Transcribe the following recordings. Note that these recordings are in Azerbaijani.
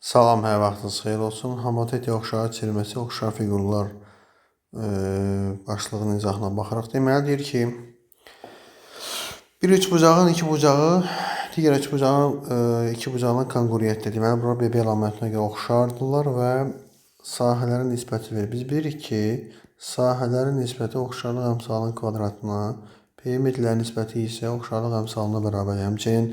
Salam, hər vaxtınız xeyir olsun. Homotetiya oxşar çevirməsi, oxşar fiqurlar başlığının izahına baxaraq deməli deyir ki, bir üçbucağın iki bucağı digər üçbucağın iki bucağına konqruentdir. Deməli, bunlar BB əlamətinə görə oxşardırlar və sahələrin nisbəti verir. Biz bilirik ki, sahələrin nisbəti oxşarlıq əmsalının kvadratına, perimetrlərin nisbəti isə oxşarlıq əmsalına bərabər. Həmçinin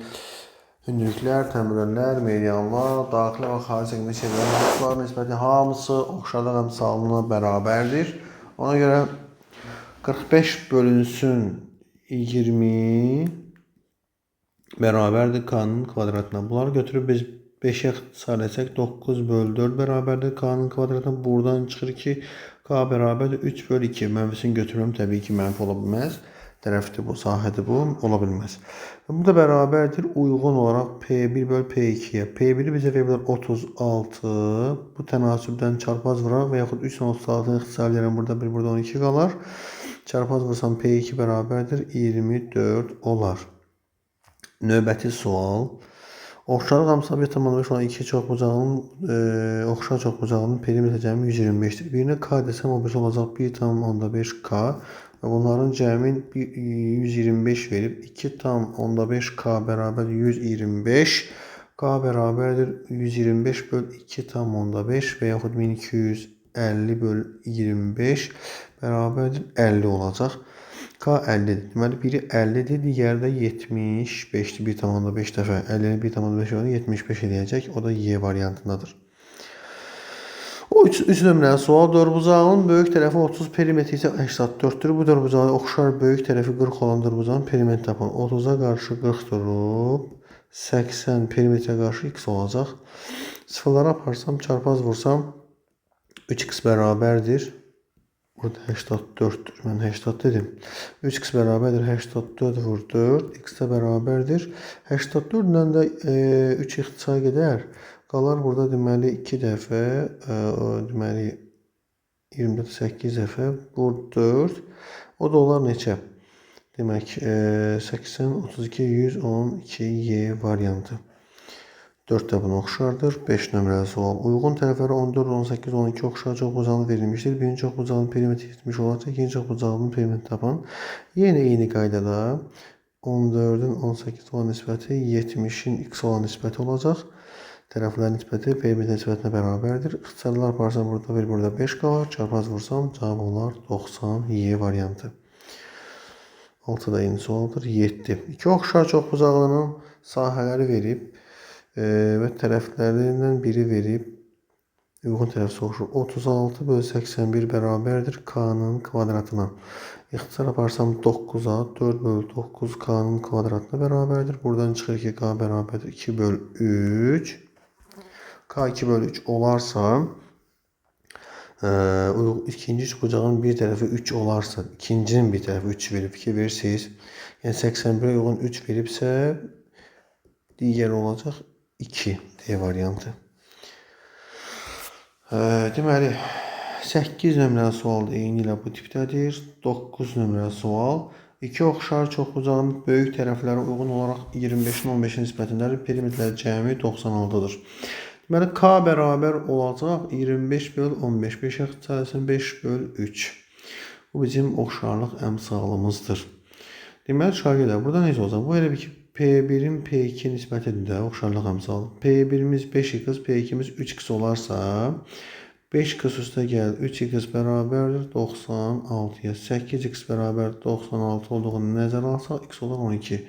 hündürlüklər, təmrənlər, medianlar, daxili və xarici şəkildə çevrilən nöqtələrin nisbəti hamısı oxşarlıq əmsalına bərabərdir. Ona görə 45 bölünsün 20 bərabərdir k-nın kvadratına. Bunları götürüb biz 5-ə ixtisar etsək 9 bölü 4 bərabərdir k-nın kvadratına. Buradan çıxır ki, k bərabərdir 3 bölü 2. Mənfisini götürməm, təbii ki, mənfi ola bilməz. Tərəfdir bu, sahədir bu, ola bilməz. Bu da bərabərdir uyğun olaraq P1 bölü P2-yə. P1-i bizə verirlər 36. Bu tənasübdən çarpaz vuraq və yaxud 3 36-nı ixtisar edirəm. Burada 1, burada 12 qalar. Çarpaz vursam P2 bərabərdir 24 olar. Növbəti sual. Oxşarlıq əmsalı 1,5 olan iki çoxbucağının oxşar çoxbucağının perimetr cəmi 125-dir. Birinə k desəm, o birisi olacaq 1,5 k. Və bunların cəmin 125 verib 2,5 k bərabər 125. K bərabərdir 125 böl 2,5 və yaxud 1250 böl 25 bərabərdir 50 olacaq. K 50-dir. Deməli, biri 50-dir, digəri də 75-dir. 1,5 dəfə 50-ni 1,5 olaraq 75 eləyəcək. O da Y variantındadır. O 3 nömrəli sual. Dördbucağın böyük tərəfi 30, perimetri isə 84-dür. Bu dördbucağın oxşar böyük tərəfi 40 olan dördbucağın perimetri tapın. 30-a qarşı 40 durub 80 perimetrə qarşı x olacaq. Sıfırları aparsam, çarpaz vursam 3x bərabərdir. Burada 84'dür. Mən 80 dedim. 3x bərabərdir 84 vur 4. X də bərabərdir. 84 ilə də 3 ixtisar gedər. Qalar burada deməli 2 dəfə, deməli 28 dəfə, vur 4. O da olar neçə? Demək 80, 32, 112 Y variantı. 4 də buna oxşardır. 5 nömrəli sual. Uyğun tərəfləri 14, 18, 12 oxşar çoxbucağlı verilmişdir. Birinci çoxbucağının perimetri 70 olacaq. İkinci çoxbucağının perimetri tapan. Yenə eyni qaydada 14-ün 18 olan nisbəti 70-in x olan nisbəti olacaq. Tərəflərin nisbəti perimetr nisbətinə bərabərdir. İxtisarlar aparsam burada 1, burada 5 qalar. Çarpaz vursam cavab olar 90 Y variantı. 6-da eyni sualdır. 7. İki oxşar çoxbucaqlının sahələri verib və tərəflərindən biri verib uyğun tərəf soruşur. 36 bölü 81 bərabərdir k-nın kvadratına. İxtisar aparsam 9-a 4 bölü 9 k-nın kvadratına bərabərdir. Buradan çıxır ki, k bərabərdir 2 bölü 3. K 2 bölü 3 olarsa ikinci üçbucağın bir tərəfi 3 olarsa, ikincinin bir tərəfi 3 verib, 2 verirsiniz. Yəni 81-ə uyğun 3 veribsə, digər olacaq 2 D variantı. Deməli, 8 nömrəli sual eyni ilə bu tipdədir. 9 nömrəli sual. İki oxşar çoxbucağın böyük tərəfləri uyğun olaraq 25-in 15-in nisbətindədir. Perimetrlər cəmi 96-dır. Deməli, K bərabər olacaq 25 böl 15. 5-ə ixtisar etsin 5 böl 3. Bu bizim oxşarlıq əmsalımızdır. Deməli, şagirdə, burada necə olacaq? Bu elə bir ki, P1-in P2 nisbətidir də oxşarlıq əmsalı. P1-imiz 5x, P2-miz 3x olarsa, 5x üstə gəlir, 3x bərabərdir 96-ya. 8x bərabər 96 olduğunu nəzərə alsaq, x olur 12.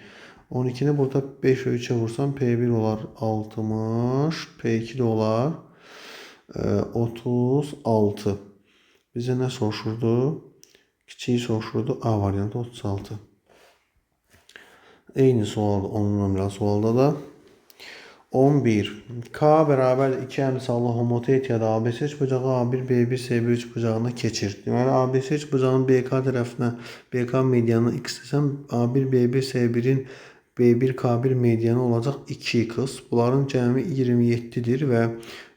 12-ni burada 5 və 3-ə vursam, P1 olar 60, P2 də olar 36. Bizə nə soruşurdu? Kiçiyi soruşurdu, A variantı 36. Eyni sualda, 10 nömrəli sualda da 11. K bərabər 2 əmsallı homotetiada ABC üçbucağı A1, B1, C1 üçbucağına keçir. Deməli, ABC üçbucağının BK tərəfinə, BK medianı x desəm, A1, B1, C1-in B1, K1 medianı olacaq 2x. Bunların cəmi 27-dir və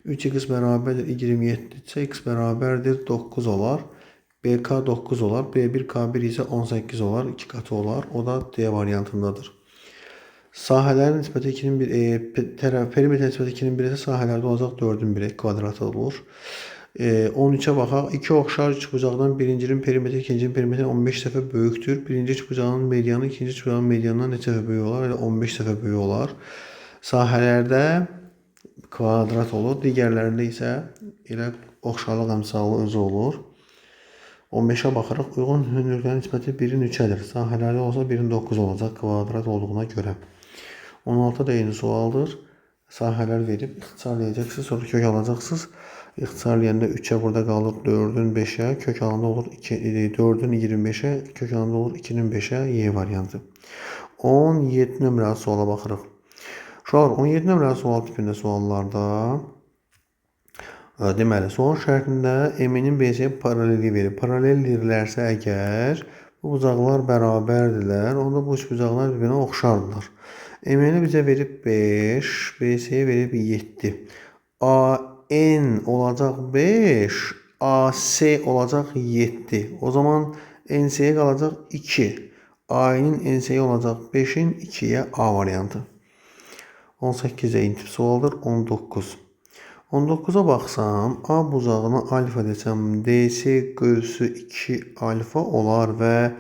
3x bərabərdir 27-dirsə, x bərabərdir 9 olar. BK 9 olar, B1, K1 isə 18 olar, 2 qatı olar. O da D variantındadır. Sahələrin nisbəti 2'nin perimetr nisbəti 2'nin 1 isə sahələrdə olacaq 4'ün 1 kvadratı olur. 13'e baxaq. İki oxşar üçbucaqdan birincinin perimetri ikincinin perimetrindən 15 dəfə böyükdür. Birinci üçbucağın medianı ikinci üçbucağın medianından neçə dəfə böyük olar? Elə 15 dəfə böyük olar. Sahələrdə kvadrat olur. Digərlərində isə elə oxşarlıq əmsalı özü olur. 15'e baxaraq uyğun hündürlüklərin nisbəti 1'in 3'ədir. Sahələrdə olsa 1'in 9 olacaq kvadrat olduğuna görə. 16 da eyni sualdır. Sahələr verib ixtisarlayacaqsınız, sonra kök alacaqsınız. İxtisarlayanda 3'e burada qalır 4'ün 5'e, kök alanda olur 4'ün 25'e, kök alanda olur 2'nin 5'e, Y variantı. 17 nömrəli suala baxırıq. Uşaqlar 17 nömrəli sual tipində suallarda deməli, sual şərtində M-nin B-yə paraleli verib. Paraleldirlərsə əgər bu bucaqlar bərabərdirlər, onda bu üç bucaqlar bir-birinə oxşardılar. M-ni bizə verib 5, B-yə verib 7. AN olacaq 5, AC olacaq 7. O zaman NC-yə qalacaq 2. A-nin NC-yə olacaq 5'in 2'yə A variantı. 18'e intip sualdır. 19. 19'a baxsam, A bucağına alfa desəm, DC göğsü 2 alfa olar və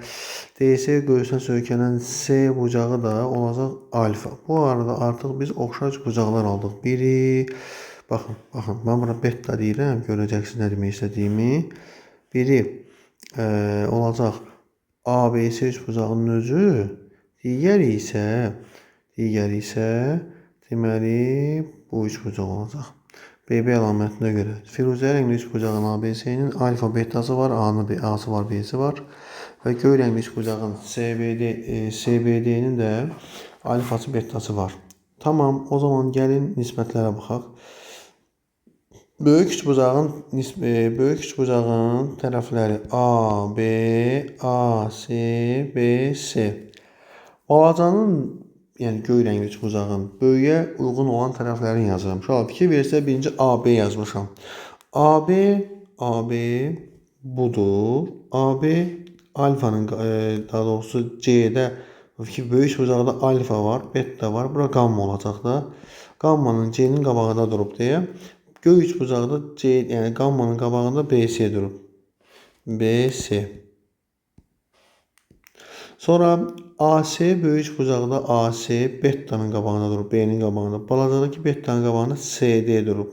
DC göğsünə söykənən C bucağı da olacaq alfa. Bu arada artıq biz oxşar bucaqlar aldıq. Biri, baxın, mən buna beta deyirəm, görəcəksiniz nə demək istədiyimi. Biri olacaq ABC üç bucağının özü, digəri isə deməli bu üç bucaq olacaq. BB əlamətinə görə. Firuzə rəngli üç bucağın ABC-nin alfa betası var, A'sı var, B'si var. Və göy rəngli üç bucağın CBD-nin də alfası betası var. Tamam, o zaman gəlin nisbətlərə baxaq. Böyük üç bucağın tərəfləri A, B, A, C, B, C. Balacanın, yəni göy rəngli üç bucağın böyüyə uyğun olan tərəflərini yazıram. Şöyle fikir versə birinci AB yazmışam. AB budur. AB alfanın daha doğrusu C'də böyük bucaqda alfa var, beta var. Bura gamma olacaq da. Gammanın C'nin qabağında durub deyə. Göy üç bucaqda C, yəni gammanın qabağında BC durub. BC. Sonra AC böyük bucaqda AC beta'nın qabağında durub, B'nin qabağında. Balacadakı beta'nın qabağında CD durub.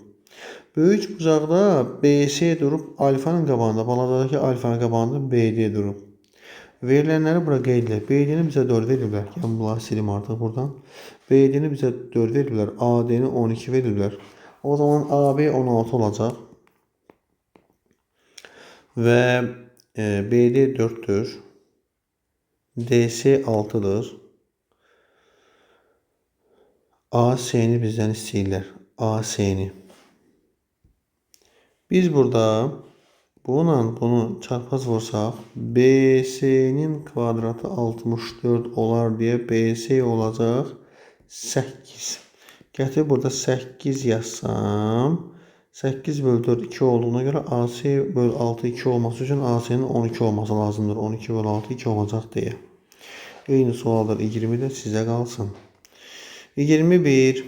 Böyük bucaqda BC durub, alfanın qabağında, balacadakı alfanın qabağında BD durub. Verilənləri bura qeyd edək. BD-ni bizə 4 veriblər. Yəni bunları silim artıq buradan. BD-ni bizə 4 veriblər. AD-ni 12 veriblər. O zaman AB 16 olacaq. Və BD 4'dür. DC 6'dır. AC'ni bizdən istəyirlər. AC'ni. Biz burada bunu çarpaz vursaq, BC'nin kvadratı 64 olar deyə BC olacaq 8. Gətir burada 8 yazsam, 8 bölü 4 2 olduğuna görə AC bölü 6 2 olması üçün AC'nin 12 olması lazımdır. 12 bölü 6 2 olacaq deyə. Eyni sualdır. 20 də sizə qalsın. 21.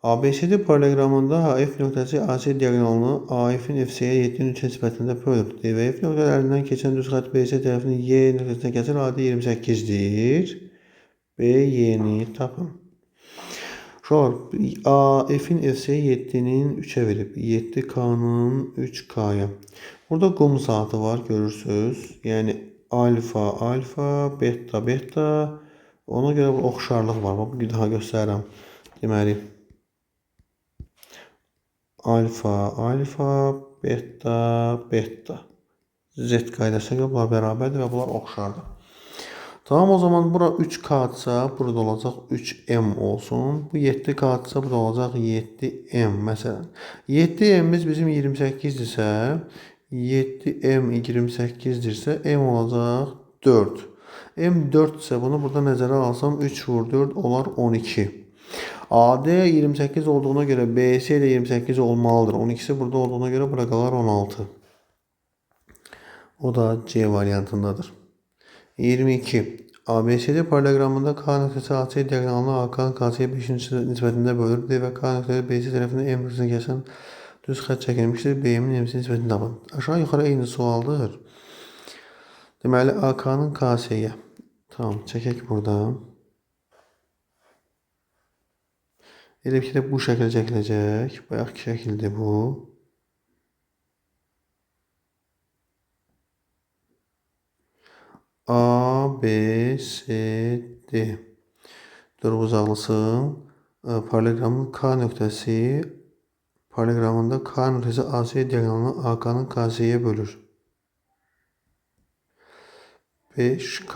ABCD paralelogramında F nöqtəsi AC diagonalını AF'in FC'yə 7'nin 3 nisbətində bölüb. Və F nöqtələrindən keçən düz xətt BC tərəfini Y nöqtəsinə kəsir. AD 28'dir. B, Y'ni tapın. AF'in FC'yə 7'nin 3'e verib. 7K'nın 3K'ya. Burada qum saatı var, görürsünüz. Yəni alfa, beta. Ona görə bir oxşarlıq var. Bir daha göstərirəm. Deməli, alfa, beta. Z qaydasına görə bunlar bərabərdir və bunlar oxşardır. Tamam, o zaman bura 3K'dsa burada olacaq 3M olsun. Bu 7K'dsa burada olacaq 7M məsələn. 7M'imiz bizim 28'dirsə, 7M 28'dirsə M olacaq 4. M 4 ise bunu burada nəzərə alsam 3 vur 4 olar 12. AD 28 olduğuna göre BC de 28 olmalıdır. 12'si burada olduğuna göre bura qalar 16. O da C variantındadır. 22. ABCD paralelogramında K nöqtəsi AC diaqonalına AK'nın KC'ye 5-ci nisbətində bölünür və K nöqtəsi BC tərəfindən M nöqtəsini kəsən düz xətt çəkilmişdir. BM-in MC nisbətini tapın. Aşağı yuxarı eyni sualdır. Deməli AK'nın KC'yə. Tamam, çəkək buradan. Elə bir də bu şəkil çəkiləcək. Bayaqki şəkildir bu. A, B, C, D. Dörtbucaqlısın. Paralelogramın K nöqtəsi paralelogramında K nöqtəsi AC diaqonalını AK'nın KC'ye bölür. 5K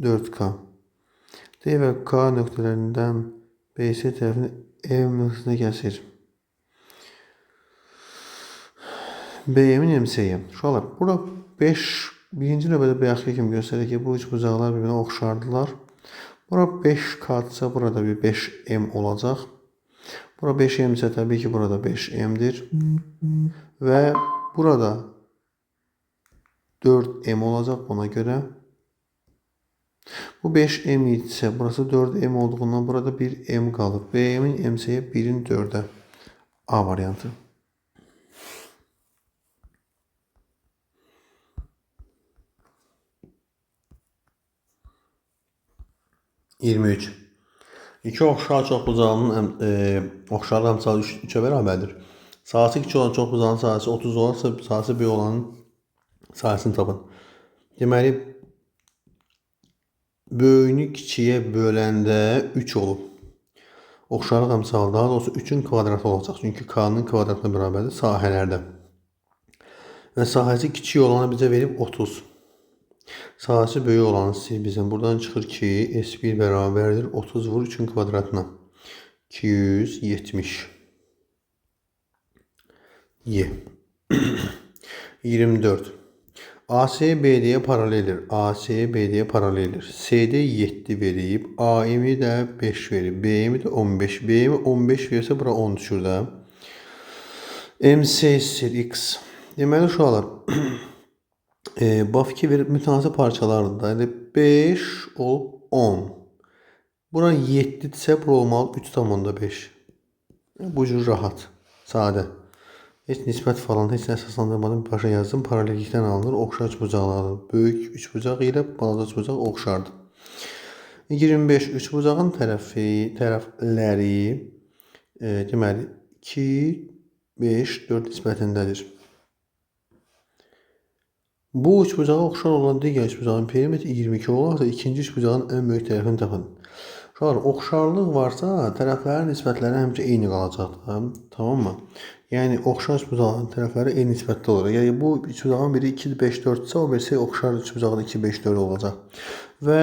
4K. D və K nöqtələrindən BC tərəfini M nöqtəsinə kəsir. BM-in MC-yə. Uşaqlar, burada 5 birinci növbədə bayaqki kimi göstərir ki, bu üç bucaqlar birbirine oxşardılar. Burada 5 katsa burada bir 5M olacaq. Burada 5M ise tabii ki burada 5M'dir. Ve burada 4M olacaq buna göre. Bu 5M ise burası 4M olduğundan burada bir M kalır. BM'in MC'ye 1'in 4'e. A variantı. İki oxşar çoxbucağının oxşarlı əmsalı 3'e bərabərdir. Sahəsi kiçik olan çoxbucağın sahəsi 30 olarsa, sahəsi böyük olanın sahəsini tapın. Deməli, böyüyünü kiçiyə böləndə 3 olub. Oxşarlıq əmsalı daha doğrusu 3'ün kvadratı olacaq. Çünki K'nın kvadratına bərabərdir sahələrdə. Və sahəsi kiçik olanı bizə verib 30. Sahəsi böyük olanı bizdən buradan çıxır ki S1 bərabərdir 30 vur 3'ün kvadratına. 270. Y. 24. AC BD'ye paraleldir. AC BD'ye paraleldir. CD 7 verib, AM'i də 5 verib, BM'i də 15. BM'i 15 verirsə bura 10 düşür də. MC X. Deməli uşaqlar Baf 2 verib mütənasib parçalardır. Yəni 5 olub 10. Bura 7 isə bura olmalı 3,5. Bu cür rahat, sadə. Heç nisbət falan heç nə əsaslandırmadan başa yazdım. Paralellikdən alınır. Oxşar üçbucaqlardır. Böyük üçbucaq ilə balaca üçbucaq oxşardır. 25 üçbucağın tərəfləri deməli 2, 5, 4 nisbətindədir. Bu üçbucağa oxşar olan digər üçbucağın perimetri 22 olarsa ikinci üçbucağın ən böyük tərəfini tapın. Uşaqlar, oxşarlıq varsa tərəflərin nisbətləri həmişə eyni qalacaqdır. Tamam mı? Yəni oxşar üçbucağın tərəfləri eyni nisbətdə olur. Yəni bu üçbucağın biri 2, 5, 4 ise o birisi oxşar üçbucağın 2, 5, 4 olacaq. Və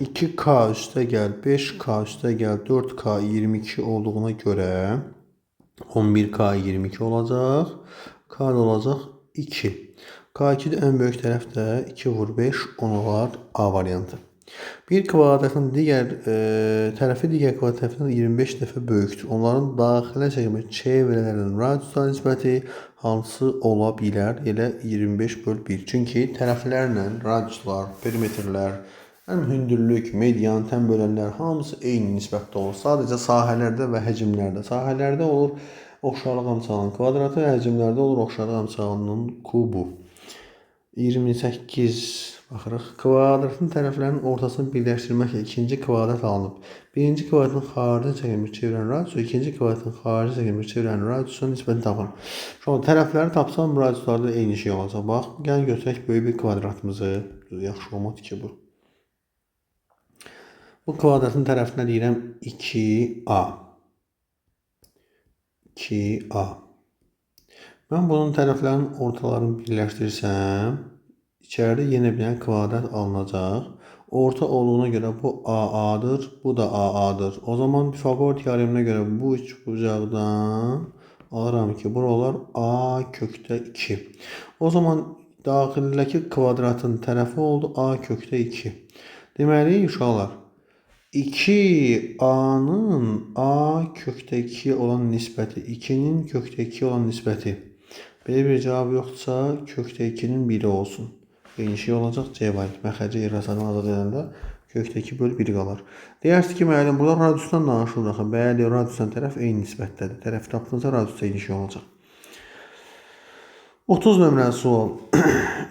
2K üstə gəl, 5K üstə gəl, 4K 22 olduğuna görə 11K 22 olacaq. K olacaq 2. K2'de en büyük tərəf də 2 vur 5 10 olar A variantı. Bir kvadratın digər tərəfi digər kvadrat tərəfindən 25 dəfə böyükdür. Onların daxilə çəkilmiş çevrələrinin radiusuna nisbəti hansı ola bilər? Elə 25/1. Çünki tərəflərlə radiuslar, perimetrlər, hündürlük, median, tən bölənlər hamısı eyni nisbətdə olur. Sadəcə sahələrdə və həcmlərdə. Sahələrdə olur oxşarlıq əmsalının kvadratı, həcmlərdə olur oxşarlıq əmsalının kubu. 28 baxırıq. Kvadratın tərəflərinin ortasını birləşdirməklə ikinci kvadrat alınıb. Birinci kvadratın xarici çəkilmiş çevrənin radiusu, ikinci kvadratın xarici çəkilmiş çevrənin radiusuna nisbətini tapın. Şu an tərəfləri tapsam radiuslarda eyni şey olacaq. Bax, gəlin götürək böyük bir kvadratımızı. Yaxşı olmadı ki bu. Bu kvadratın tərəfinə deyirəm 2A. 2A. Mən bunun tərəflərinin ortalarını birləşdirsəm, içəridə yenə bir kvadrat alınacaq. Orta olduğuna görə bu AA'dır, bu da AA'dır. O zaman Pifagor teoreminə görə bu üç bucaqdan alıram ki, buralar A kökdə 2. O zaman daxildəki kvadratın tərəfi oldu A kökdə 2. Deməli, uşaqlar, 2A'nın A kökdə 2 olan nisbəti, 2'nin kökdə 2 olan nisbəti. Belə bir cavab yoxdursa, kökdə 2'nin 1'i olsun. eyni şey olacaq. C variantı. Məxərci irrasional azad edəndə kökdə 2 bölü 1 qalır. Deyərsiniz ki, müəllim, burada radiusdan danışılır axı. Bəli, radiusdan tərəf eyni nisbətdədir. Tərəf tapdığınızda radiusda eyni şey olacaq. 30 nömrəli sual.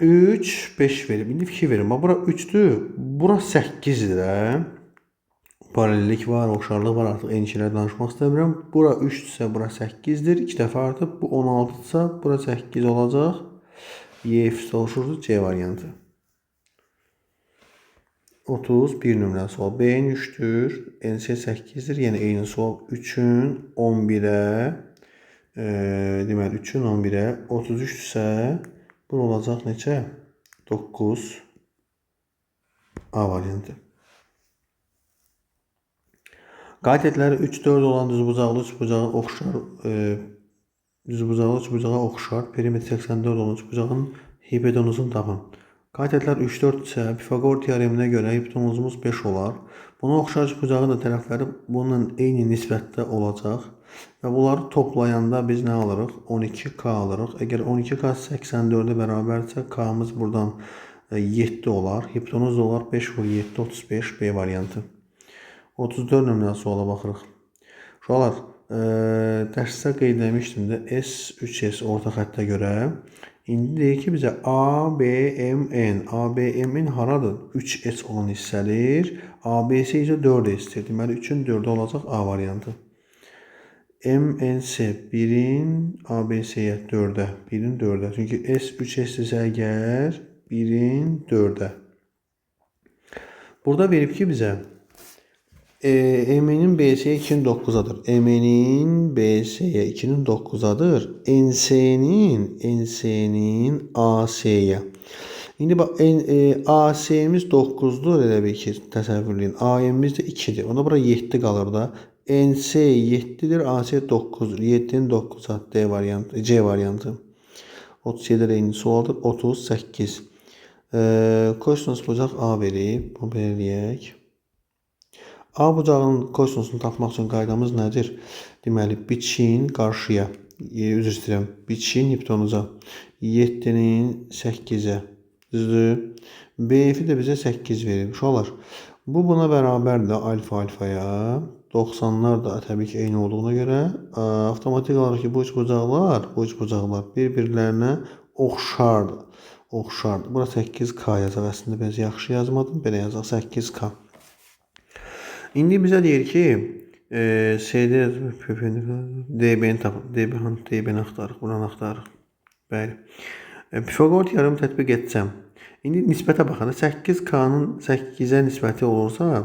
3, 5 verim. İndi fikir verin. Bura 3'dür. Bura 8'dir. Paralellik var, oxşarlıq var. Artıq eyni şeylər danışmaq istəmirəm. Bura 3-dürsə, bura 8'dir. 2 dəfə artıb. Bu 16'dırsa, bura 8 olacaq. Y oluşurdu. C variantı. 31 nömrəli sual. B-in 3'dür. NC 8'dir. Yəni eyni sual 3'ün 11'ə deməli 3'ün 11'ə 33-dürsə, bu olacaq neçə? 9. A variantı. Qaydətləri 3-4 olan düzbucaqlı üçbucağa oxşar, düzbucaqlı üçbucağa oxşar, perimetr 84 olan üçbucağın hipotenuzunu tapın. Qaydətlər 3-4 isə Pifaqor teoreminə görə hipotenuzumuz 5 olar. Buna oxşar üçbucağın da tərəfləri bunun eyni nisbətdə olacaq. Və bunları toplayanda biz nə alırıq? 12K alırıq. Əgər 12K 84'ə bərabərsə, K'mız buradan 7 olar. Hipotenuz olar 5 vur 7, 35 B variantı. 34 nömrəli suala baxırıq. Uşaqlar, dərsdə qeyd etmişdim də S, 3S orta xəttə görə. İndi deyir ki, bizə ABMN. ABMN haradır? 3S olan hissəlir. ABS isə 4S'dir. Deməli, 3'ün 4'ü olacaq A variantı. MNC 1'in ABS'yə 4'ə, 1'in 4'ə. Çünki S 3S'dirsə əgər 1'in 4'ə. Burada verib ki bizə M'nin BS'yə 2'nin 9'adır. M'nin BS'yə 2'nin 9'adır. NC'nin AS'yə. İndi bax AS'miz 9'dur elə bir ki təsəvvürləyin. AM'miz də 2'dir. Onda bura 7 qalır da. NC 7'dir, AC 9'dur. 7'nin 9'a D variantı, C variantı. 37 eyni sualdır. 38. Kosinus bucaq A verib. Bunu belirləyək. A bucağının kosinusunu tapmaq üçün qaydamız nədir? Deməli, biçin qarşıya, üzr istəyirəm, biçin hipotenuza 7'nin 8'ə, düzdür? BF-i də bizə 8 verir. Uşaqlar, bu buna bərabərdir alfa-alfaya. 90'lar da təbii ki eyni olduğuna görə avtomatik olaraq ki bu üç bucaqlar bir-birlərinə oxşardır. Oxşardır. Bura 8K yazaq. Əslində biraz yaxşı yazmadım. Belə yazaq 8K. İndi bizə deyir ki CD DB-ni tapın. DB-ni axtarırıq. Buranı axtarırıq. Bəli. Pifaqor teoremi tətbiq etsəm. İndi nisbətə baxanda 8K'nın 8'ə nisbəti olursa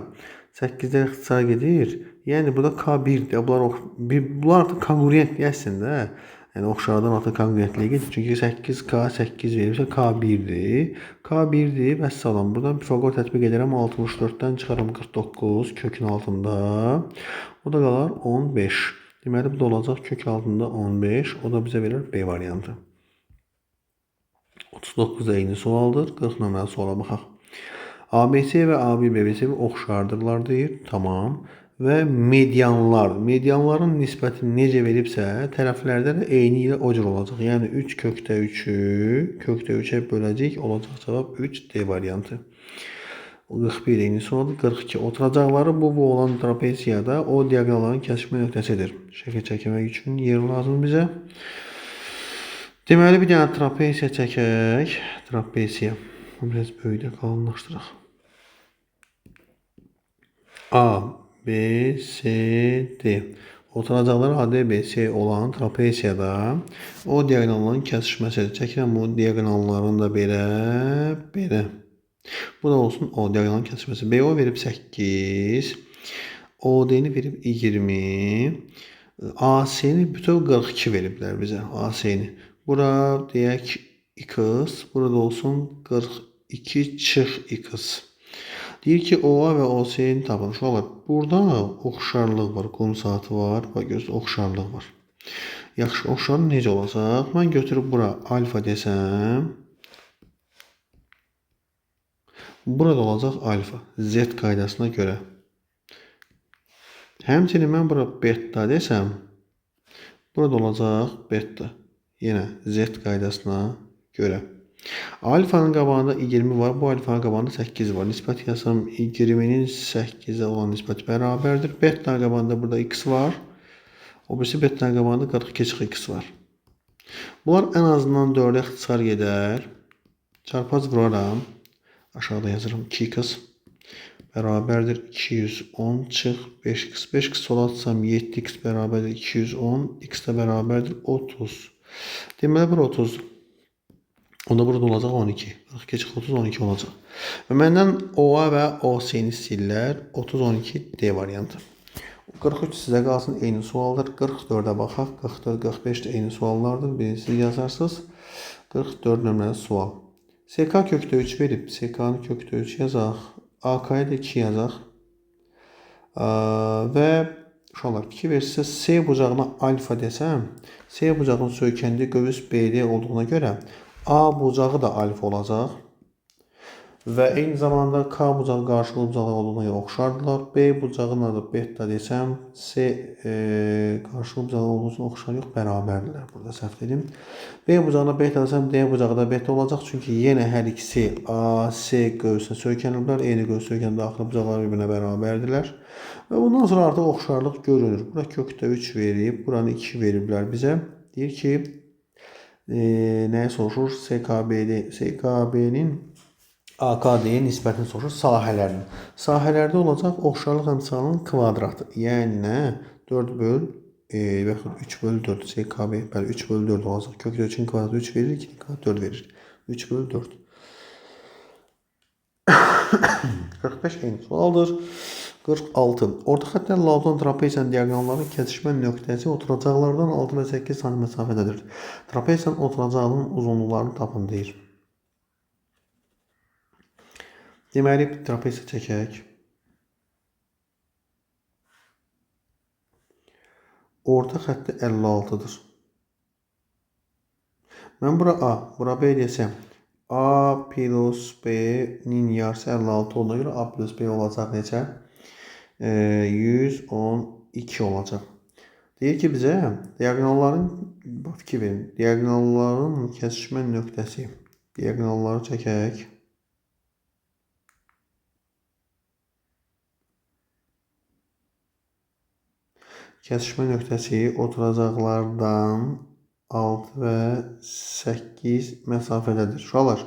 8'dən ixtisar gedir. Yəni burada K1'dir. Bunlar artıq kongruentdir əslində. Yəni oxşardan artıq kongruentliyə gedir. Çünki 8K 8 verirsə K1'dir. K1'dir. Vəssalam. Buradan Pifaqor tətbiq edərəm. 64'dən çıxaram 49 kökün altında. O da qalar 15. Deməli bu da olacaq kök altında 15. O da bizə verir B variantı. 39 da eyni sualdır. 40 nömrəli suala baxaq. ABC və AB BBC oxşardırlar deyir. Tamam. Və medianlar. Medianların nisbətini necə veribsə, tərəflərdə də eyni ilə o cür olacaq. Yəni 3 kökdə 3'ü kökdə 3'ə böləcək. Olacaq cavab 3D variantı. 41 eyni sualdır. 42. Oturacaqları bu olan trapeziyada o diaqonalların kəsişmə nöqtəsidir. Şəkil çəkmək üçün yer lazım bizə. Deməli bir dənə trapeziya çəkək. Trapeziya. Biraz böyüdə qalınlaşdıraq. A, B, C, D. Oturacaqları AD, BC olan trapeziyada o diaqonalların kəsişməsidir. Çəkirəm bu diaqonalların da belə. Bu da olsun o diaqonalların kəsişməsi. BO verib 8. OD-ni verib 20. AC-ni bütöv 42 veriblər bizə. AC-ni. Bura deyək X. Burada olsun 42 çıx X. Deyir ki OA və OC-ni tapın. Uşaqlar, burada oxşarlıq var, qum saatı var. Bax gözlə, oxşarlıq var. Yaxşı, oxşarlıq necə olacaq? Mən götürüb bura alfa desəm. Burada olacaq alfa. Z qaydasına görə. Həmçinin mən bura beta desəm. Burada olacaq beta. Yenə Z qaydasına görə. Alfanın qabağında 20 var. Bu alfanın qabağında 8 var. Nisbət yazsam 20'nin 8'e olan nisbəti bərabərdir. Betanın qabağında burada x var. O birisi betanın qabağında 42 çıxı x var. Bunlar en azından 4'e ixtisar gedər. Çarpaz vuraram. Aşağıda yazırım 2x bərabərdir 210 çıx 5x. 5x sola atsam 7x bərabərdir 210. X də bərabərdir 30. Deməli bura 30. Onda burada olacaq 12. 42 çıx 30 12 olacaq. Və məndən OA və OC-ni sillər. 30 12 D variantı. 43 sizə qalsın eyni sualdır. 44'e baxaq. 44 45 də eyni suallardır. Birincisi yazarsınız. 44 nömrəli sual. SK kökdə 3 verib. SK-nı kökdə 3 yazaq. AK-yı da 2 yazaq. Və uşaqlar 2 verirsə C bucağına alfa desəm, C bucağının söykəndi qövs BD olduğuna görə A bucağı da alfa olacaq. Və eyni zamanda K bucağı qarşılıqlı bucaqlar olduğuna görə oxşardılar. B bucağının adı beta desəm, C qarşılıqlı bucağı olduğu üçün oxşar yox, bərabərdirlər. Burada səhv dedim. B bucağına beta desəm, D bucağı da beta olacaq. Çünki yenə hər ikisi A, C qövsünə söykənirlər. Eyni qövs söykəndə daxili bucaqlar bir-birinə bərabərdirlər. Və bundan sonra artıq oxşarlıq görünür. Bura kökdə 3 verib, buranı 2 veriblər bizə. Deyir ki, nəyə soruşur? SKB-nin AKD-yə nisbətini soruşur, sahələrinin. Sahələrdə olacaq oxşarlıq əmsalının kvadratı. Yəni nə? 4 böl və 3 böl 4 SKB. Bəli, 3 böl 4 olacaq. Kökdə 3-ün kvadratı 3 verir, 2-nin kvadratı 4 verir. 3 böl 4. 45 eyni sualdır. 46. Orta xəttlərlə olan trapeziyanın diaqonalların kəsişmə nöqtəsi oturacaqlardan 6 və 8 cm məsafədədir. Trapeziyanın oturacağının uzunluqlarını tapın deyir. Deməli, trapeziya çəkək. Orta xətti 56'dır. Mən bura A, bura B desəm, A plus B'nin yarısı 56 olduğuna görə A plus B olacaq necə? 112 olacaq. Deyir ki bizə diaqonalların, fikir verin, diaqonalların kəsişmə nöqtəsi. Diaqonalları çəkək. Kəsişmə nöqtəsi oturacaqlardan 6 və 8 məsafədədir. Uşaqlar,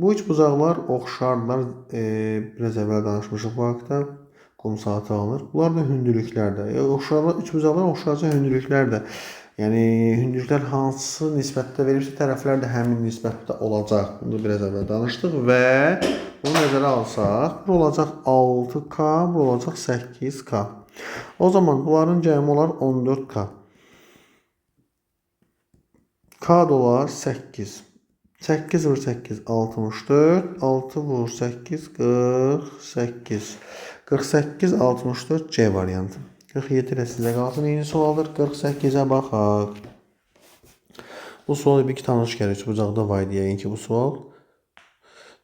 bu üç bucaqlar oxşarlar. Biraz əvvəl danışmışıq bu haqda. Qum saatı alınır. Bunlar da hündürlüklərdə. Oxşarlar, üç bucaqlar oxşarca hündürlüklərdə. Yəni hündürlüklər hansı nisbətdə verirsə, tərəflər də həmin nisbətdə olacaq. Bunu biraz əvvəl danışdıq və bunu nəzərə alsaq, bu olacaq 6K, bu olacaq 8K. O zaman bunların cəmi olar 14K. K dolar 8. 8 vur 8 64. 6 vur 8 48. 48 64 C variantı. 47 ilə sizə qalsın. Eyni sualdır. 48'e baxaq. Bu sual bir iki tanış gəlir. Bucaqda var deyək ki bu sual.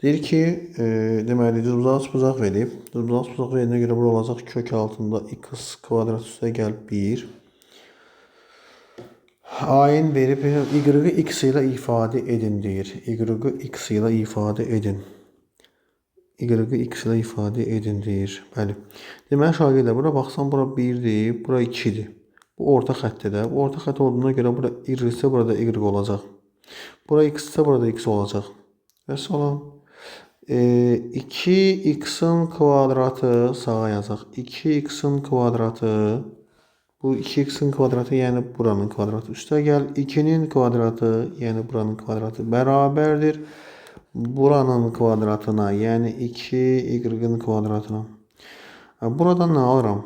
Deyir ki, deməli düzbucaq bucaq verib. Düzbucaq bucaq veriyinə görə bura olacaq kök altında x kvadrat üstə gəl 1. A'nın verib y-ı x ilə ifadə edin deyir. Y-ı x ilə ifadə edin. Y-ı x ilə ifadə edin deyir. Bəli. Deməli şagirdlər bura baxsam bura 1-dir, bura 2-dir. Bu orta xəttdə. Bu orta xətt olduğuna görə bura y isə burada y olacaq. Bura x isə burada x olacaq. Vəssalam. 2x'in kvadratı sağa yazaq. 2x'in kvadratı. Bu 2x'in kvadratı yəni buranın kvadratı üstə gəl. 2'nin kvadratı yəni buranın kvadratı bərabərdir. Buranın kvadratına yəni 2y-ın kvadratına. Buradan nə alıram?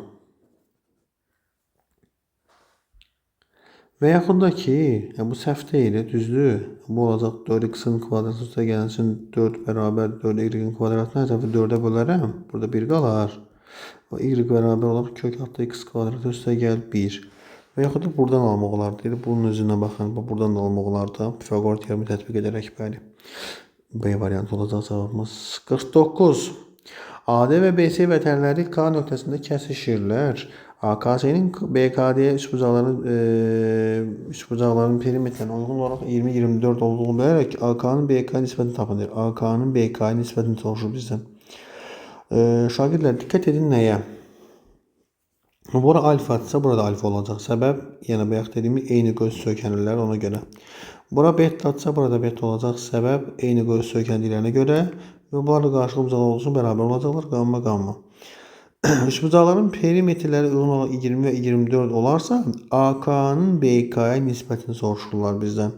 Və yaxud da ki, bu səhv deyil, düzdür. Bu olacaq 4x'in kvadratı üstə gəlsin 4 bərabər 4y-ın kvadratına ətrafı 4'e bölərəm. Burada 1 qalar. Y bərabər olaraq kök altı x kvadratı üstə gəl 1. Və yaxud da buradan almaq olar. Deyir, bunun üzünə baxın. Buradan da almaq olar da. Pifagor teoremi tətbiq edərək bəli. B variantı olacaq cavabımız 49. AD və BC vətənləri K nöqtəsində kəsişirlər. AKS'nin BKD'ye üst bucaqların perimetrine uygun olarak 20-24 olduğunu bilərək AK'nın BK nisbətini tapın deyir. AK'nın BK nisbətini soruşur bizdən. Şagirdlər dikkat edin nəyə? Bura alfa-dırsa burada alfa olacaq. Səbəb, yenə bayaq dediyimiz eyni göz söykənirlər ona görə. Bura beta-dırsa burada beta olacaq. Səbəb, eyni göz söykəndiklərinə görə və bunlar da qarşılıqlı bucaqlar olsun bərabər olacaqlar. Qamma. Üçbucaqların perimetrləri uyğun olaraq 20 və 24 olarsa, AK'nın BK'ya nisbətini soruşurlar bizdən.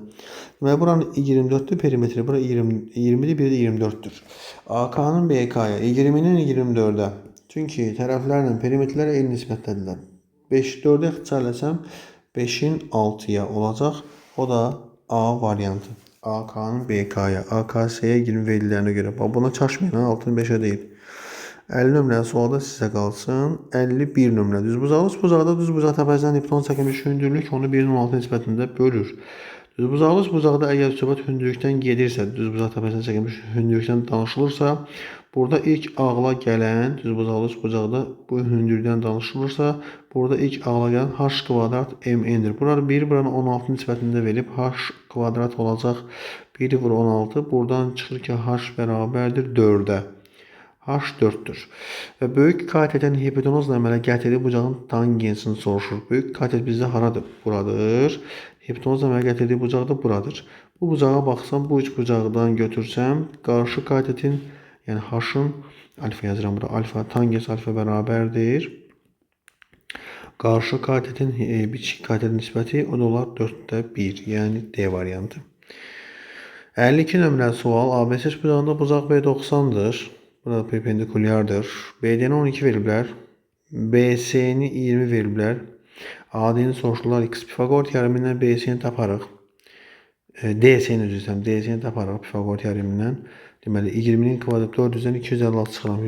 Deməli, buranın 24'tür perimetri, bura 20'dir, biri də 24'tür. AK'nın BK'ya 20'nin 24'ə. Çünki tərəflərlə perimetrlər eyni nisbətdədirlər. 5'i 4'ə ixtisarləsəm 5'in 6'ya olacaq. O da A variantı. AK'nın BK'ya, AKS'ye 20 verildilərinə görə. Buna çaşmayın, 6'ın 5'ə deyil. 50 nömrəli sualda sizə qalsın. 51 nömrə düzbucaqlı bucaqda düzbucaq təpəsindən ipton çəkilmiş hündürlük onu 1'in 16 nisbətində bölür. Düzbucaqlı bucaqda əgər söhbət hündürlükdən gedirsə, düzbucaq təpəsindən çəkilmiş hündürlükdən danışılırsa, burada ilk ağla gələn düzbucaqlı bucaqda bu hündürlükdən danışılırsa, burada ilk ağla gələn h kvadrat mn'dir. Burada 1 buranı 16 nisbətində verib h kvadrat olacaq. 1 vur 16. Buradan çıxır ki h bərabərdir 4'ə. H 4'tür. Və böyük katetin hipotenuzla əmələ gətirdiyi bucağın tangensini soruşur. Böyük katet bizdə haradır? Buradır. Hipotenuzla əmələ gətirdiyi bucaq da buradır. Bu bucağa baxsam, bu üç bucaqdan götürsəm, qarşı katetin, yəni H-ın, alfa yazıram bura, alfa, tangens alfa bərabərdir. Qarşı katetin, biçik katetin nisbəti, o da olar 4'də 1, yəni D variantı. 52 nömrəli sual, ABC bucağında bucaq B 90'dır. Burada perpendikulyardır. BD'ni 12 veriblər. BS'ni 20 veriblər. AD'ni soruşurlar. X Pifagor teoremindən BS'ni taparıq. DS'ni üzr istəyirəm. DS'ni taparıq Pifagor teoremindən. Deməli 20'nin kvadratı 400'dən 256 çıxaram.